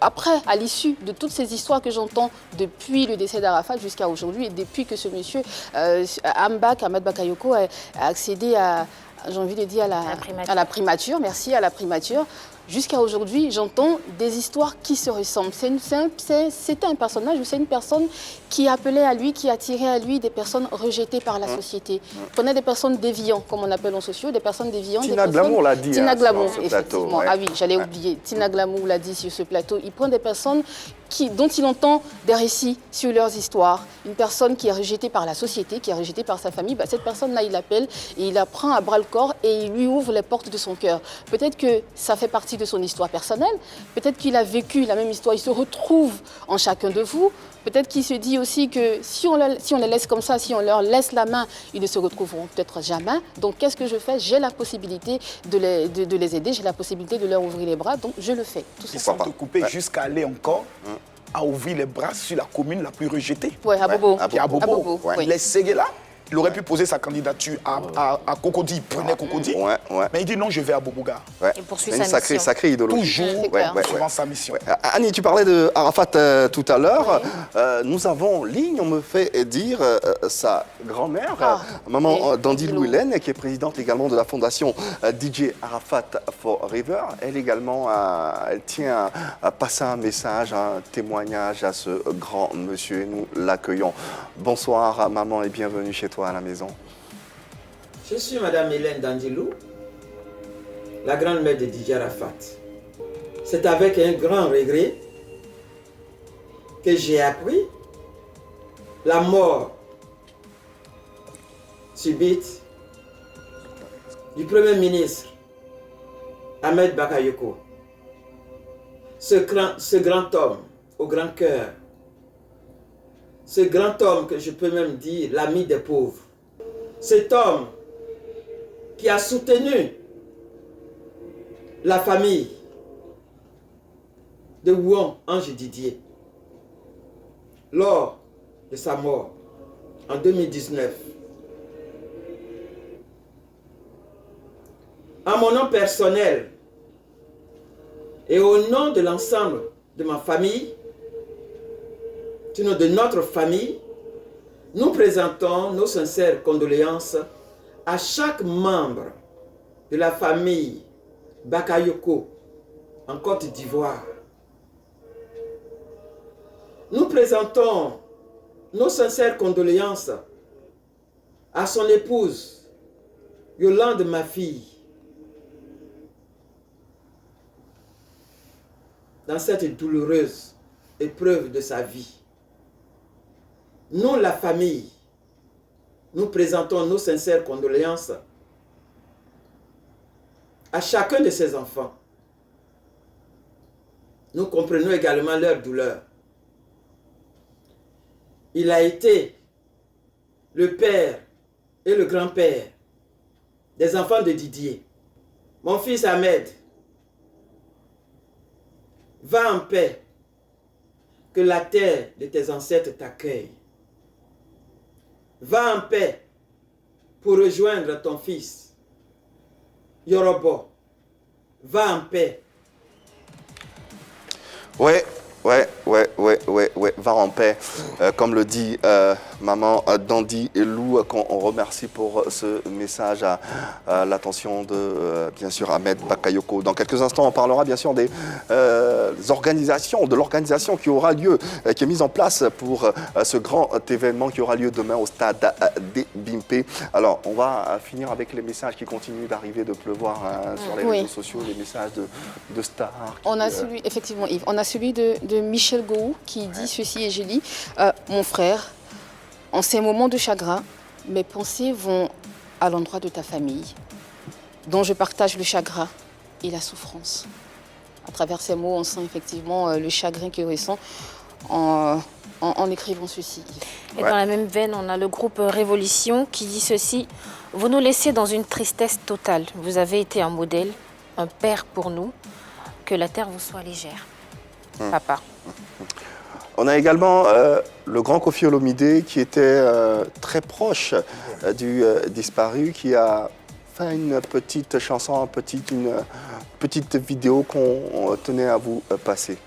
après, à l'issue de toutes ces histoires que j'entends depuis le décès d'Arafat jusqu'à aujourd'hui, et depuis que ce monsieur, Ahmed Bakayoko, a accédé à, j'ai envie de dire, à la primature, merci, à la primature, jusqu'à aujourd'hui, j'entends des histoires qui se ressemblent. C'était un personnage ou c'est une personne qui appelait à lui, qui attirait à lui des personnes rejetées par la société. Il prenait des personnes déviantes, comme on appelle en sociaux, des personnes déviantes. Tina Glamour l'a dit. Tina Glamour, sur ce plateau, effectivement. ouais. Ah oui, j'allais oublier. Tina Glamour l'a dit sur ce plateau. Il prend des personnes dont il entend des récits sur leurs histoires. Une personne qui est rejetée par la société, qui est rejetée par sa famille, cette personne-là, il l'appelle et il la prend à bras-le-corps et il lui ouvre les portes de son cœur. Peut-être que ça fait partie de son histoire personnelle, peut-être qu'il a vécu la même histoire, il se retrouve en chacun de vous, peut-être qu'il se dit aussi que si on les laisse comme ça, si on leur laisse la main, ils ne se retrouveront peut-être jamais. Donc qu'est-ce que je fais? J'ai la possibilité de les aider, j'ai la possibilité de leur ouvrir les bras, donc je le fais. Tout Ils sont coupés jusqu'à aller encore à ouvrir les bras sur la commune la plus rejetée. Oui, à Bobo. Qui est à Bobo. À Bobo, oui. Les Séguéla, il aurait pu poser sa candidature à Cocody, il prenait Cocody, mais il dit non, je vais à Boboga. Il poursuit C'est sa une mission. sacrée idéologie. Toujours suivant sa mission. Annie, tu parlais de Arafat tout à l'heure. Nous avons en ligne, on me fait dire, sa grand-mère, maman Dandilou Hélène, qui est présidente également de la fondation DJ Arafat Forever. Elle également, elle tient à passer un message, un témoignage à ce grand monsieur. Et nous l'accueillons. Bonsoir maman et bienvenue chez toi à la maison. Je suis Madame Hélène Dandilou, la grand-mère de DJ Arafat. C'est avec un grand regret que j'ai appris la mort subite du Premier ministre Ahmed Bakayoko. Ce grand homme au grand cœur, ce grand homme que je peux même dire l'ami des pauvres. Cet homme qui a soutenu la famille de Wouan Ange Didier lors de sa mort en 2019. À mon nom personnel et au nom de l'ensemble de ma famille, de notre famille, nous présentons nos sincères condoléances à chaque membre de la famille Bakayoko en Côte d'Ivoire. Nous présentons nos sincères condoléances à son épouse, Yolande, ma fille, dans cette douloureuse épreuve de sa vie. nous, la famille, nous présentons nos sincères condoléances à chacun de ces enfants. Nous comprenons également leur douleur. Il a été le père et le grand-père des enfants de Didier. Mon fils Ahmed, va en paix, que la terre de tes ancêtres t'accueille. Va en paix pour rejoindre ton fils, Yorobo. Va en paix. Ouais, va en paix. Comme le dit maman Dandy et Lou, qu'on remercie pour ce message à l'attention de, bien sûr, Ahmed Bakayoko. Dans quelques instants, on parlera bien sûr des organisations, de l'organisation qui aura lieu, qui est mise en place pour ce grand événement qui aura lieu demain au stade des Bimpe. Alors, on va finir avec les messages qui continuent d'arriver, de pleuvoir sur les réseaux sociaux, les messages de stars. On a celui, effectivement Yves, on a celui de Michel Gou qui dit ceci, et je lis, mon frère, en ces moments de chagrin, mes pensées vont à l'endroit de ta famille, dont je partage le chagrin et la souffrance. À travers ces mots, on sent effectivement le chagrin qu'il ressent en écrivant ceci. Et dans la même veine, on a le groupe Révolution qui dit ceci, vous nous laissez dans une tristesse totale. Vous avez été un modèle, un père pour nous. Que la terre vous soit légère. Papa. On a également le grand Koffi Olomidé qui était très proche du disparu, qui a fait une petite chanson, une petite vidéo qu'on tenait à vous passer.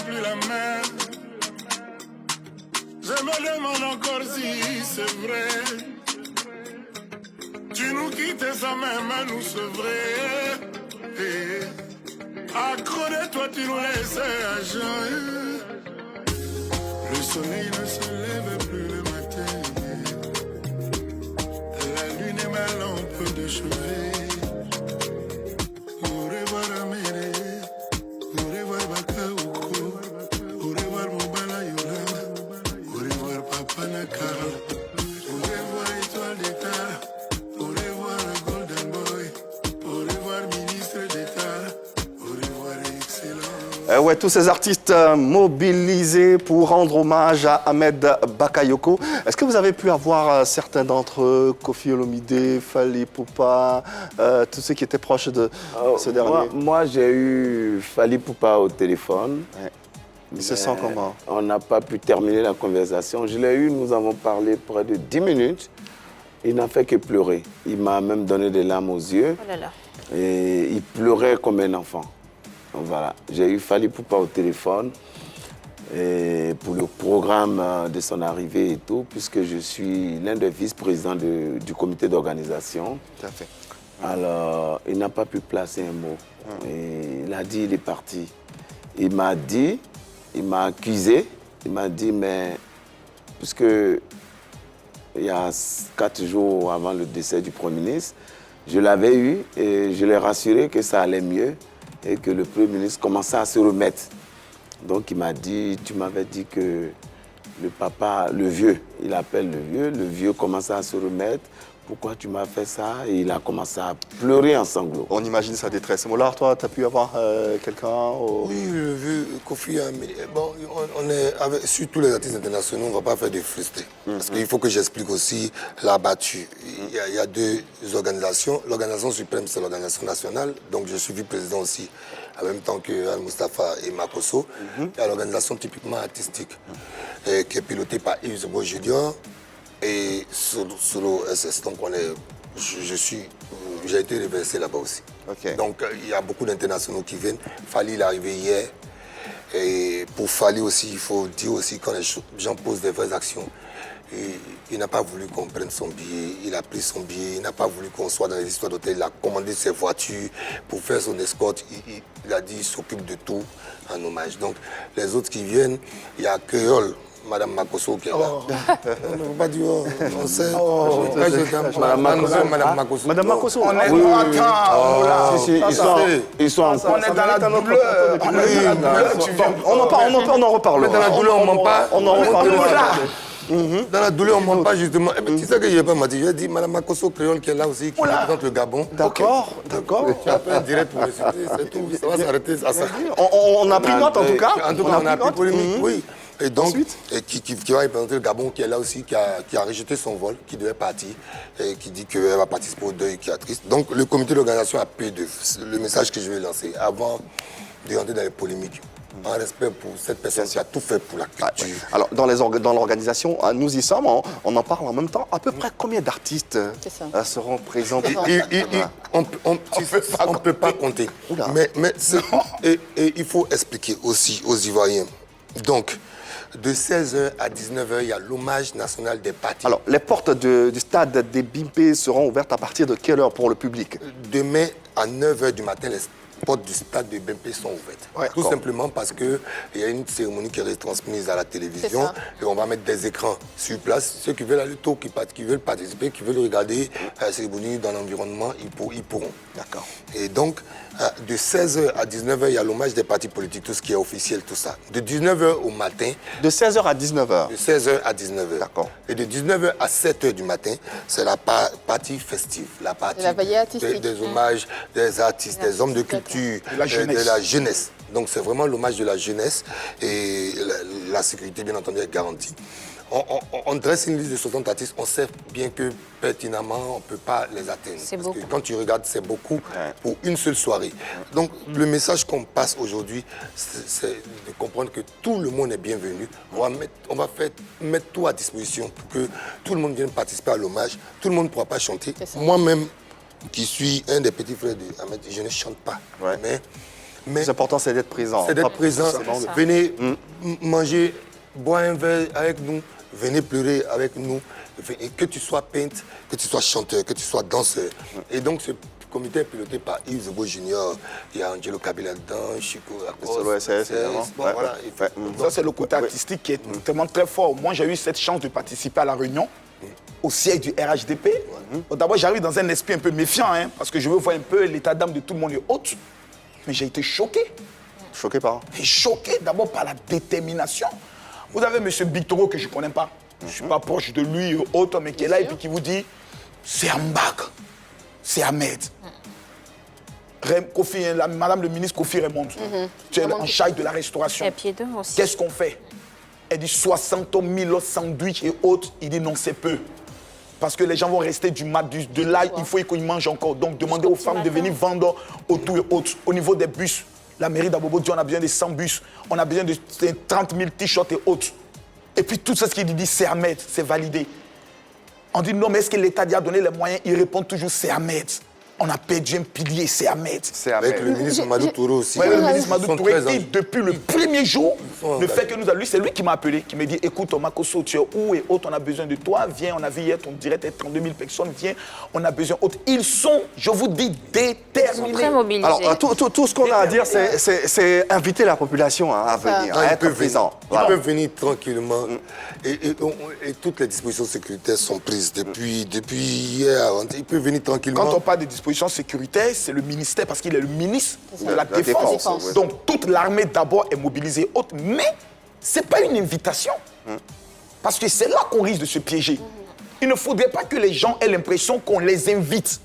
Plus la main. Je me demande encore si c'est vrai. Tu nous quittes sans même à nous sevrer. Accro de toi, tu nous laisses à jeun. Le soleil ne se lève plus le matin. La lune est ma lampe de chevet. Au revoir, Améré. Au revoir, Bakaou. Ouais, tous ces artistes mobilisés pour rendre hommage à Ahmed Bakayoko. Est-ce que vous avez pu avoir certains d'entre eux, Koffi Olomidé, Fally Ipupa, tous ceux qui étaient proches de ce dernier? Moi, j'ai eu Fally Ipupa au téléphone. Ouais. Il se sent comment? On n'a pas pu terminer la conversation. Je l'ai eu, nous avons parlé près de 10 minutes. Il n'a fait que pleurer. Il m'a même donné des larmes aux yeux. Oh là là. Et il pleurait comme un enfant. Donc voilà, j'ai eu Fally Ipupa au téléphone et pour le programme de son arrivée et tout, puisque je suis l'un des vice-présidents du comité d'organisation. Tout à fait. Alors, il n'a pas pu placer un mot. Et il a dit, il est parti. Il m'a dit, il m'a accusé, il m'a dit, mais puisque il y a 4 jours avant le décès du Premier ministre, je l'avais eu et je l'ai rassuré que ça allait mieux et que le Premier ministre commençait à se remettre. Donc il m'a dit, tu m'avais dit que le papa, le vieux, il appelle le vieux commençait à se remettre. Pourquoi tu m'as fait ça? Et il a commencé à pleurer en sanglots. On imagine sa détresse. Molar, toi, tu as pu avoir quelqu'un Oui, le vieux Koffi. Bon, on est avec, sur tous les artistes internationaux, on ne va pas faire de frustrés. Parce qu'il faut que j'explique aussi la battue. Il y a 2 organisations. L'organisation suprême, c'est l'organisation nationale. Donc je suis vice-président aussi, en même temps que Al-Mustafa et Makosso. Il y a l'organisation typiquement artistique, qui est pilotée par Yves Zebo Junior. Et solo SS, donc j'ai été reversé là-bas aussi. Okay. Donc il y a beaucoup d'internationaux qui viennent. Fally, il est arrivé hier. Et pour Fally aussi, il faut dire aussi quand les gens posent des vraies actions. Et il n'a pas voulu qu'on prenne son billet, il a pris son billet, il n'a pas voulu qu'on soit dans les histoires d'hôtel, il a commandé ses voitures pour faire son escorte. Il a dit qu'il s'occupe de tout en hommage. Donc les autres qui viennent, il y a Créole, Madame Makosso qui est là. On ne peut pas dire, on sait. Madame Makosso. Madame Makosso. On est Ils sont en on est dans la douleur. On en reparle. Dans la douleur, on ne ment pas. On en reparle. Dans la douleur, on ne ment pas justement. Eh bien, tu sais que je n'ai pas dit. Je dis Madame Makosso Créole qui est là aussi, qui représente le Gabon. D'accord. Tu as fait un direct pour le citer, c'est tout. Ça va s'arrêter à ça. On a pris note en tout cas. En tout cas, on a pris polémique, oui. Et donc, qui va représenter le Gabon, qui est là aussi, qui a rejeté son vol, qui devait partir, et qui dit qu'elle va participer au deuil, qui est triste. Donc, le comité d'organisation a pris le message que je vais lancer avant de rentrer dans les polémiques. En respect pour cette personne qui a tout fait pour la culture. Alors, dans l'organisation, nous y sommes, on en parle en même temps. À peu près combien d'artistes seront présents? On ne peut pas compter. Mais il faut expliquer aussi aux Ivoiriens. Donc, de 16h à 19h, il y a l'hommage national des partis. Alors, les portes du stade des Bimpe seront ouvertes à partir de quelle heure pour le public? Demain, à 9h du matin, les portes du stade de Bimpe sont ouvertes. Ouais, tout simplement parce qu'il y a une cérémonie qui est retransmise à la télévision et on va mettre des écrans sur place. Ceux qui veulent aller tôt, qui veulent participer, qui veulent regarder la cérémonie dans l'environnement, ils pourront. D'accord. Et donc, de 16h à 19h, il y a l'hommage des partis politiques, tout ce qui est officiel, tout ça. De 19h au matin. De 16h à 19h. De 16h à 19h. D'accord. Et de 19h à 7h du matin, c'est la partie festive, la partie des hommages des artistes, des hommes de culture, de la jeunesse. Donc c'est vraiment l'hommage de la jeunesse et la sécurité, bien entendu, est garantie. On dresse une liste de 60 artistes, on sait bien que pertinemment, on ne peut pas les atteindre. Parce que quand tu regardes, c'est beaucoup pour une seule soirée. Donc, le message qu'on passe aujourd'hui, c'est de comprendre que tout le monde est bienvenu. On va mettre tout à disposition pour que tout le monde vienne participer à l'hommage. Tout le monde ne pourra pas chanter. Moi-même, qui suis un des petits frères de Ahmed, je ne chante pas. Mais le plus important, c'est d'être présent. C'est d'être présent. Venez manger, boire un verre avec nous. Venez pleurer avec nous, et que tu sois peintre, que tu sois chanteur, que tu sois danseur. Et donc ce comité est piloté par Yves Zebo Junior, il y a Angelo Kabila dedans, Chico Lacoste, évidemment. Voilà. Ça, c'est le côté artistique qui est tellement très fort. Moi, j'ai eu cette chance de participer à la réunion au siège du RHDP. D'abord, j'arrive dans un esprit un peu méfiant, parce que je veux voir un peu l'état d'âme de tout le monde et autres. Mais j'ai été choqué. Choqué par? Choqué d'abord par la détermination. Vous avez M. Bictoro que je ne connais pas. Je ne suis pas proche de lui ou autre, mais qui est là et puis qui vous dit c'est Ambak, c'est Ahmed. Madame le ministre Kofi Raymond, tu es en charge de la restauration. Qu'est-ce qu'on fait? Elle dit 60 000 sandwichs et autres. Il dit non, c'est peu. Parce que les gens vont rester de là, il faut qu'ils mangent encore. Donc demandez aux femmes de venir vendre autour et autres. Au niveau des bus, la mairie d'Abobo dit on a besoin de 100 bus, on a besoin de 30 000 t-shirts et autres. Et puis tout ce qu'il dit, c'est Ahmed, c'est validé. On dit non, mais est-ce que l'État a donné les moyens? Il répond toujours c'est Ahmed. On a perdu un pilier, c'est Ahmed. Avec le ministre Madou Touré aussi. Oui, le ministre Madou Touré qui, depuis le premier jour, le fait que nous avons, c'est lui qui m'a appelé, qui m'a dit écoute, Makosso, tu es où et autres, on a besoin de toi, viens, on a vu hier ton direct, 32 000 personnes, viens, on a besoin d'autres. Ils sont, je vous dis, déterminés. Ils sont très mobilisés. Alors, tout ce qu'on a à dire, c'est inviter la population à venir, à être présent. Ils peuvent venir tranquillement. Et toutes les dispositions sécuritaires sont prises depuis hier. Ils peuvent venir tranquillement. Quand on parle de dispositions sécuritaires, c'est le ministère, parce qu'il est le ministre de la Défense. Donc, toute l'armée d'abord est mobilisée haute, mais ce n'est pas une invitation. Parce que c'est là qu'on risque de se piéger. Il ne faudrait pas que les gens aient l'impression qu'on les invite.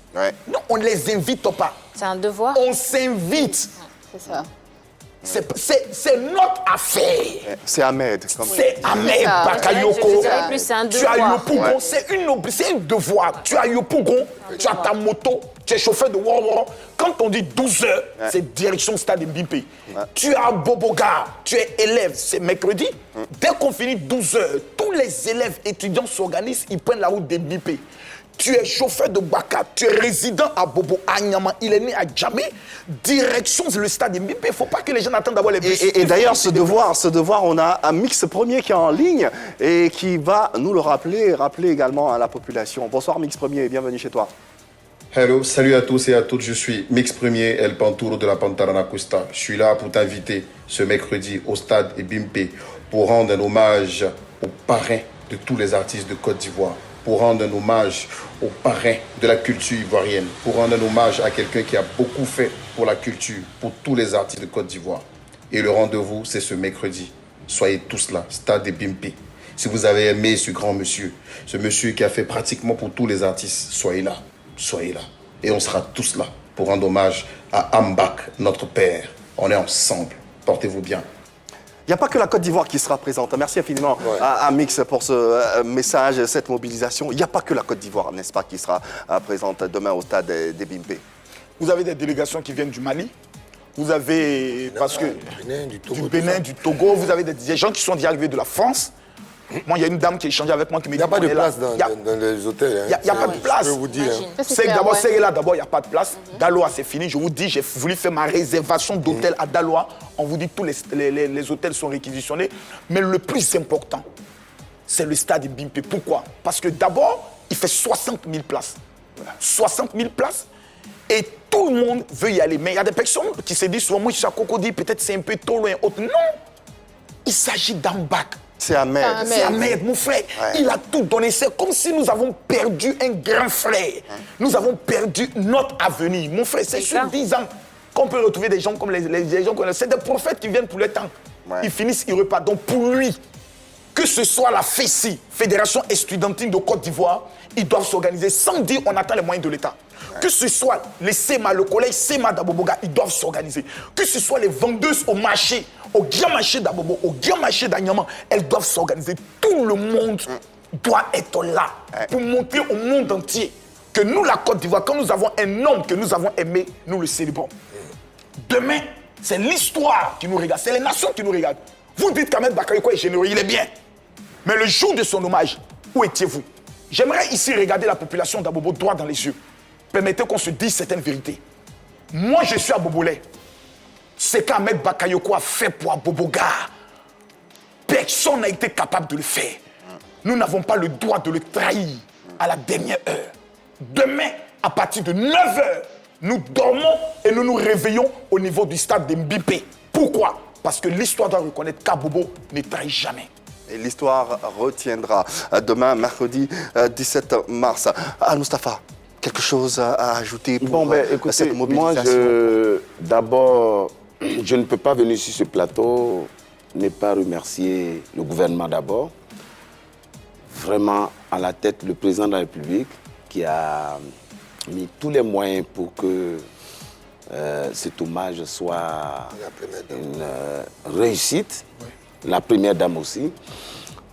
Non, on ne les invite pas. C'est un devoir. On s'invite. C'est ça. C'est notre affaire. C'est Ahmed. C'est Ahmed Bakayoko. Tu as Yopougon, c'est un devoir. Tu as Yopougon, tu as ta moto, tu es chauffeur de War. Quand on dit 12 heures, c'est direction Stade Mbimpe. Tu as Boboga, tu es élève, c'est mercredi. Dès qu'on finit 12 heures, tous les élèves étudiants s'organisent, ils prennent la route d'Mbimpe. Tu es chauffeur de Baka, tu es résident à Bobo, à Nyama, il est né à Djamé, direction le stade Mbimpe. Il ne faut pas que les gens attendent d'avoir les bus. Et d'ailleurs, ce devoir, on a un Mix Premier qui est en ligne et qui va nous le rappeler également à la population. Bonsoir Mix Premier et bienvenue chez toi. Hello, salut à tous et à toutes, je suis Mix Premier, El Panturo de la Pantarana Costa. Je suis là pour t'inviter ce mercredi au stade Mbimpe pour rendre un hommage aux parrains de tous les artistes de Côte d'Ivoire, pour rendre un hommage aux parrains de la culture ivoirienne, pour rendre un hommage à quelqu'un qui a beaucoup fait pour la culture, pour tous les artistes de Côte d'Ivoire. Et le rendez-vous, c'est ce mercredi. Soyez tous là, stade Mbimpe. Si vous avez aimé ce grand monsieur, ce monsieur qui a fait pratiquement pour tous les artistes, soyez là. Soyez là. Et on sera tous là pour rendre hommage à Ambak, notre père. On est ensemble. Portez-vous bien. Il n'y a pas que la Côte d'Ivoire qui sera présente. Merci infiniment à Mix pour ce message, cette mobilisation. Il n'y a pas que la Côte d'Ivoire, n'est-ce pas, qui sera présente demain au stade des Mbimpe. Vous avez des délégations qui viennent du Mali. Vous avez, du Bénin, du Togo. Vous avez des gens qui sont déjà arrivés de la France. Moi, il y a une dame qui échangeait avec moi qui me dit... Il n'y a pas de place dans les hôtels. Il n'y a pas de place. Je peux vous dire. C'est d'abord, c'est là, d'abord, il n'y a pas de place. Daloa, c'est fini. Je vous dis, j'ai voulu faire ma réservation d'hôtel à Daloa. On vous dit que tous les hôtels sont réquisitionnés. Mais le plus important, c'est le stade Mbimpe. Pourquoi? Parce que d'abord, il fait 60 000 places. 60 000 places. Et tout le monde veut y aller. Mais il y a des personnes qui se disent souvent, moi, Chakoko dit, peut-être c'est un peu trop loin. Non. Il s'agit d'Ambak. C'est Ahmed. C'est Ahmed, mon frère. Ouais. Il a tout donné. C'est comme si nous avons perdu un grand frère. Nous avons perdu notre avenir. Mon frère, c'est sur 10 ans qu'on peut retrouver des gens comme les gens qu'on a. C'est des prophètes qui viennent pour le temps. Ouais. Ils finissent, ils repartent. Donc pour lui, que ce soit la FESI, Fédération Estudiantine de Côte d'Ivoire, ils doivent s'organiser sans dire on attend les moyens de l'État. Ouais. Que ce soit les SEMA, le collège SEMA d'Aboboga, ils doivent s'organiser. Que ce soit les vendeuses au marché, au grand marché d'Abobo, au grand marché d'Anyama, elles doivent s'organiser. Tout le monde doit être là pour montrer au monde entier que nous, la Côte d'Ivoire, quand nous avons un homme que nous avons aimé, nous le célébrons. Demain, c'est l'histoire qui nous regarde, c'est les nations qui nous regardent. Vous dites qu'Ahmed Bakayoko est généreux, il est bien. Mais le jour de son hommage, où étiez-vous? J'aimerais ici regarder la population d'Abobo droit dans les yeux. Permettez qu'on se dise certaines vérités. Moi, je suis à Bobolais. Ce qu'Ahmed Bakayoko a fait pour Aboboga, personne n'a été capable de le faire. Nous n'avons pas le droit de le trahir à la dernière heure. Demain, à partir de 9h, nous dormons et nous nous réveillons au niveau du stade de Mbimpe. Pourquoi? Parce que l'histoire doit reconnaître qu'Abobo ne trahit jamais. Et l'histoire retiendra. Demain, mercredi 17 mars. Al-Mustafa, quelque chose à ajouter pour écoutez, cette mobilisation? Moi, d'abord, je ne peux pas venir sur ce plateau ne pas remercier le gouvernement d'abord. Vraiment, à la tête, le président de la République qui a mis tous les moyens pour que cet hommage soit une réussite. Oui. La première dame aussi.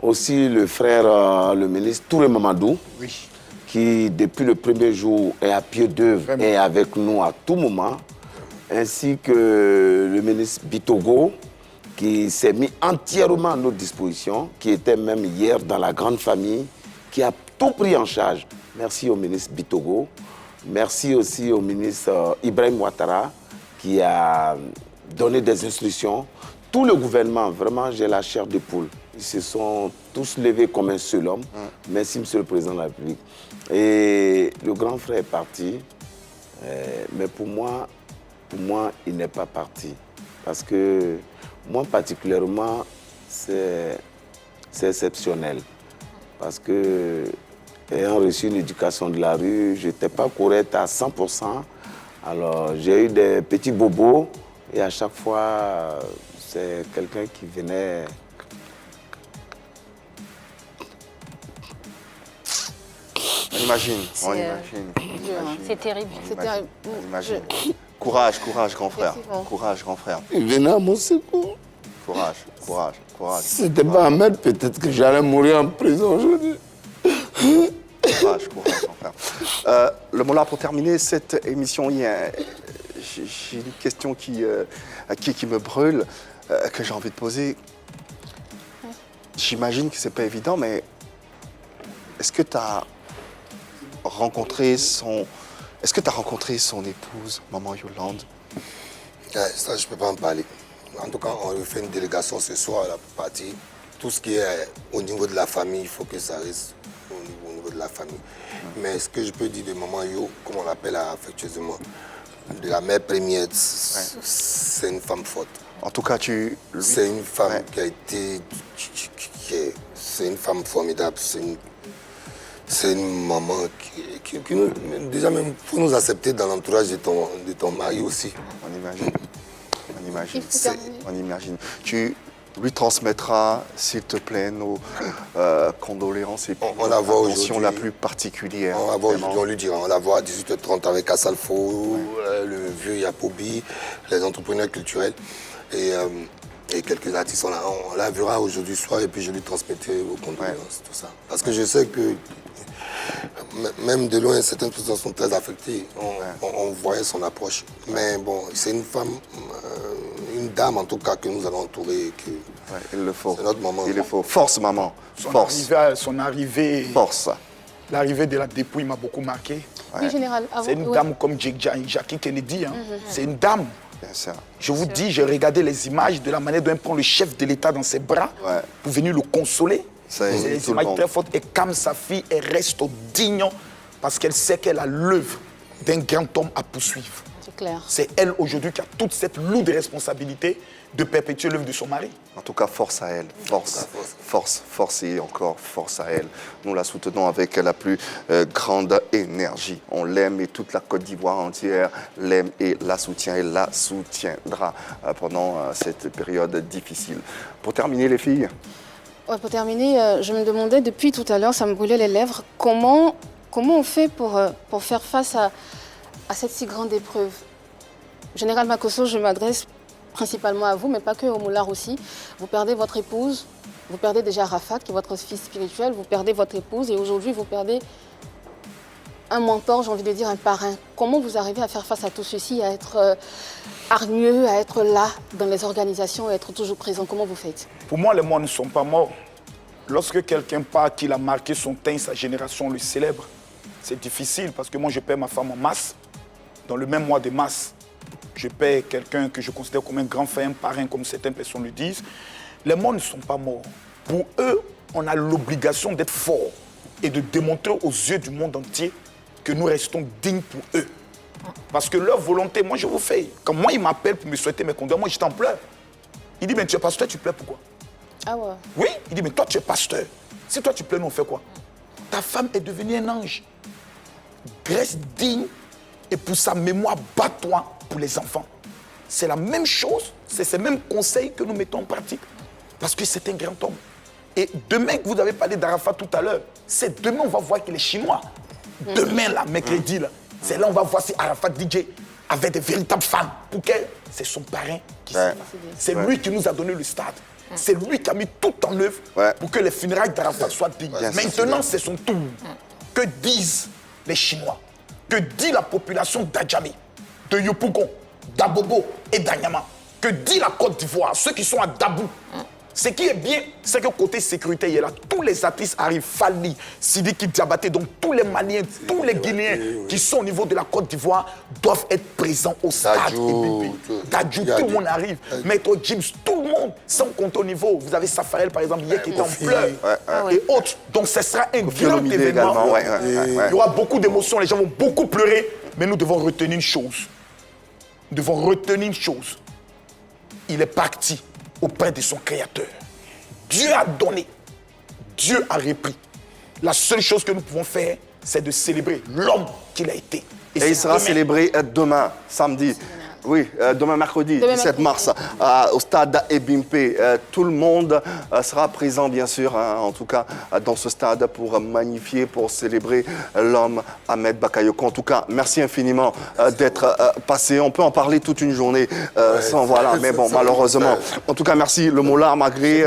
Aussi le frère, le ministre Touré Mamadou, oui, qui depuis le premier jour est à pied d'œuvre et avec nous à tout moment. Ainsi que le ministre Bitogo, qui s'est mis entièrement à notre disposition, qui était même hier dans la grande famille, qui a tout pris en charge. Merci au ministre Bitogo. Merci aussi au ministre Ibrahim Ouattara, qui a donné des instructions. Tout le gouvernement, vraiment, j'ai la chair de poule. Ils se sont tous levés comme un seul homme. Merci, Monsieur le Président de la République. Et le grand frère est parti, mais pour moi, il n'est pas parti. Parce que moi, particulièrement, c'est exceptionnel. Parce que, ayant reçu une éducation de la rue, je n'étais pas correct à 100%. Alors, j'ai eu des petits bobos et à chaque fois, c'est quelqu'un qui venait... On imagine. C'est terrible. On imagine. Courage, grand frère. Courage, grand frère. Il venait à mon secours. Courage. Si c'était pas Ahmed, peut-être que j'allais mourir en prison aujourd'hui. Courage, grand frère. Le mot là pour terminer cette émission, j'ai une question qui me brûle, que j'ai envie de poser. J'imagine que c'est pas évident, mais est-ce que tu as rencontré son... Est-ce que tu as rencontré son épouse, maman Yolande? Ça, je ne peux pas en parler. En tout cas, on fait une délégation ce soir à la partie. Tout ce qui est au niveau de la famille, il faut que ça reste au niveau de la famille. Mais ce que je peux dire de maman Yo, comme on l'appelle affectueusement, de la mère première, c'est une femme forte. En tout cas, c'est une femme qui a été... C'est une femme formidable. C'est une maman qui nous... Déjà même, pour nous accepter dans l'entourage de ton mari aussi. On imagine. On imagine. Tu lui transmettras, s'il te plaît, nos condoléances et on la voit l'attention la plus particulière. On la voit aujourd'hui, on lui dira. On la voit à 18h30 avec Assalfo, le vieux Yapobi, les entrepreneurs culturels et quelques artistes. On la verra aujourd'hui soir et puis je lui transmettrai vos condoléances, tout ça. Parce que je sais que même de loin, certaines personnes sont très affectées. On voyait son approche. Mais bon, c'est une femme, une dame en tout cas que nous allons entourer. Il le faut. C'est notre maman. Il le faut. Force, maman. Son arrivée. Force. L'arrivée de la dépouille m'a beaucoup marqué. Oui, général. C'est une dame comme Jackie Kennedy. Hein. C'est une dame. Bien sûr. Je vous dis, j'ai regardé les images de la manière dont elle prend le chef de l'État dans ses bras pour venir le consoler. C'est des images très fortes. Et comme sa fille, elle reste digne parce qu'elle sait qu'elle a l'œuvre d'un grand homme à poursuivre. C'est clair. C'est elle aujourd'hui qui a toute cette lourde responsabilité de perpétuer l'œuvre de son mari. En tout cas, force à elle. Force et encore force à elle. Nous la soutenons avec la plus grande énergie. On l'aime et toute la Côte d'Ivoire entière l'aime et la soutient et la soutiendra pendant cette période difficile. Pour terminer, les filles. Ouais, pour terminer, je me demandais depuis tout à l'heure, ça me brûlait les lèvres, comment on fait pour faire face à cette si grande épreuve? Général Makosso, je m'adresse principalement à vous, mais pas que au Moulard aussi. Vous perdez votre épouse, vous perdez déjà Rafat, qui est votre fils spirituel, vous perdez votre épouse et aujourd'hui vous perdez un mentor, j'ai envie de dire un parrain. Comment vous arrivez à faire face à tout ceci, à être hargneux, à être là dans les organisations, à être toujours présent? Comment vous faites? Pour moi, les morts ne sont pas morts. Lorsque quelqu'un part, qu'il a marqué son temps, sa génération le célèbre, c'est difficile parce que moi, je perds ma femme en mars. Dans le même mois de mars, je perds quelqu'un que je considère comme un grand frère, un parrain, comme certaines personnes le disent. Les morts ne sont pas morts. Pour eux, on a l'obligation d'être fort et de démontrer aux yeux du monde entier que nous restons dignes pour eux. Parce que leur volonté, moi je vous fais. Quand moi, ils m'appellent pour me souhaiter mes condoléances, moi j'étais en pleurs. Il dit, mais tu es pasteur, tu pleures pourquoi? Ah ouais. Oui, il dit, mais toi tu es pasteur. Si toi tu pleures, nous on fait quoi? Ta femme est devenue un ange. Reste digne et pour sa mémoire, bats-toi pour les enfants. C'est la même chose, c'est ces mêmes conseils que nous mettons en pratique. Parce que c'est un grand homme. Et demain, que vous avez parlé d'Arafat tout à l'heure, c'est demain on va voir que les Chinois, demain là, mercredi là, c'est là on va voir si Arafat DJ avait des véritables femmes. Pour qu'elle, c'est son parrain qui c'est lui qui nous a donné le stade. C'est lui qui a mis tout en œuvre pour que les funérailles d'Arafat soient dignes. Maintenant, c'est son tour. Que disent les Chinois? Que dit la population d'Adjamé, de Yopougon, d'Abobo et d'Anyama? Que dit la Côte d'Ivoire, ceux qui sont à Dabou? Ce qui est bien, c'est que côté sécurité, il y a là, tous les artistes arrivent, Fali, Sidiki Diabaté, donc tous les Maliens, tous les Guinéens qui sont au niveau de la Côte d'Ivoire doivent être présents au stade. Dadju, tout le monde arrive. Maître Gims, tout le monde, sans compter au niveau. Vous avez Safarel, par exemple, hier qui était en pleurs et autres. Donc ce sera un grand événement. Il y aura beaucoup d'émotions, les gens vont beaucoup pleurer, mais nous devons retenir une chose. Nous devons retenir une chose. Il est parti auprès de son Créateur. Dieu a donné, Dieu a repris. La seule chose que nous pouvons faire, c'est de célébrer l'homme qu'il a été. Et il sera célébré demain, samedi. Oui, demain mercredi, 17 mars, au stade Ebimpe. Tout le monde sera présent, bien sûr, hein, en tout cas, dans ce stade pour magnifier, pour célébrer l'homme Ahmed Bakayoko. En tout cas, merci infiniment d'être passé. On peut en parler toute une journée sans, voilà, mais bon, malheureusement. En tout cas, merci le Moulard, malgré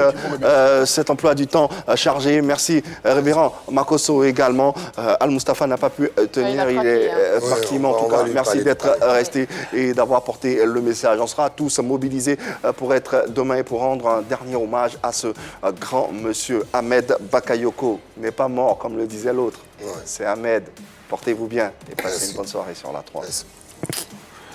cet emploi du temps chargé. Merci, révérend Makosso également. Al-Mustafa n'a pas pu tenir, il est parti, mais en tout cas, merci d'être resté et d'avoir porter le message. On sera tous mobilisés pour être demain et pour rendre un dernier hommage à ce grand monsieur. Ahmed Bakayoko n'est pas mort, comme le disait l'autre. Ouais. C'est Ahmed. Portez-vous bien et passez Merci. une bonne soirée sur la 3. Merci.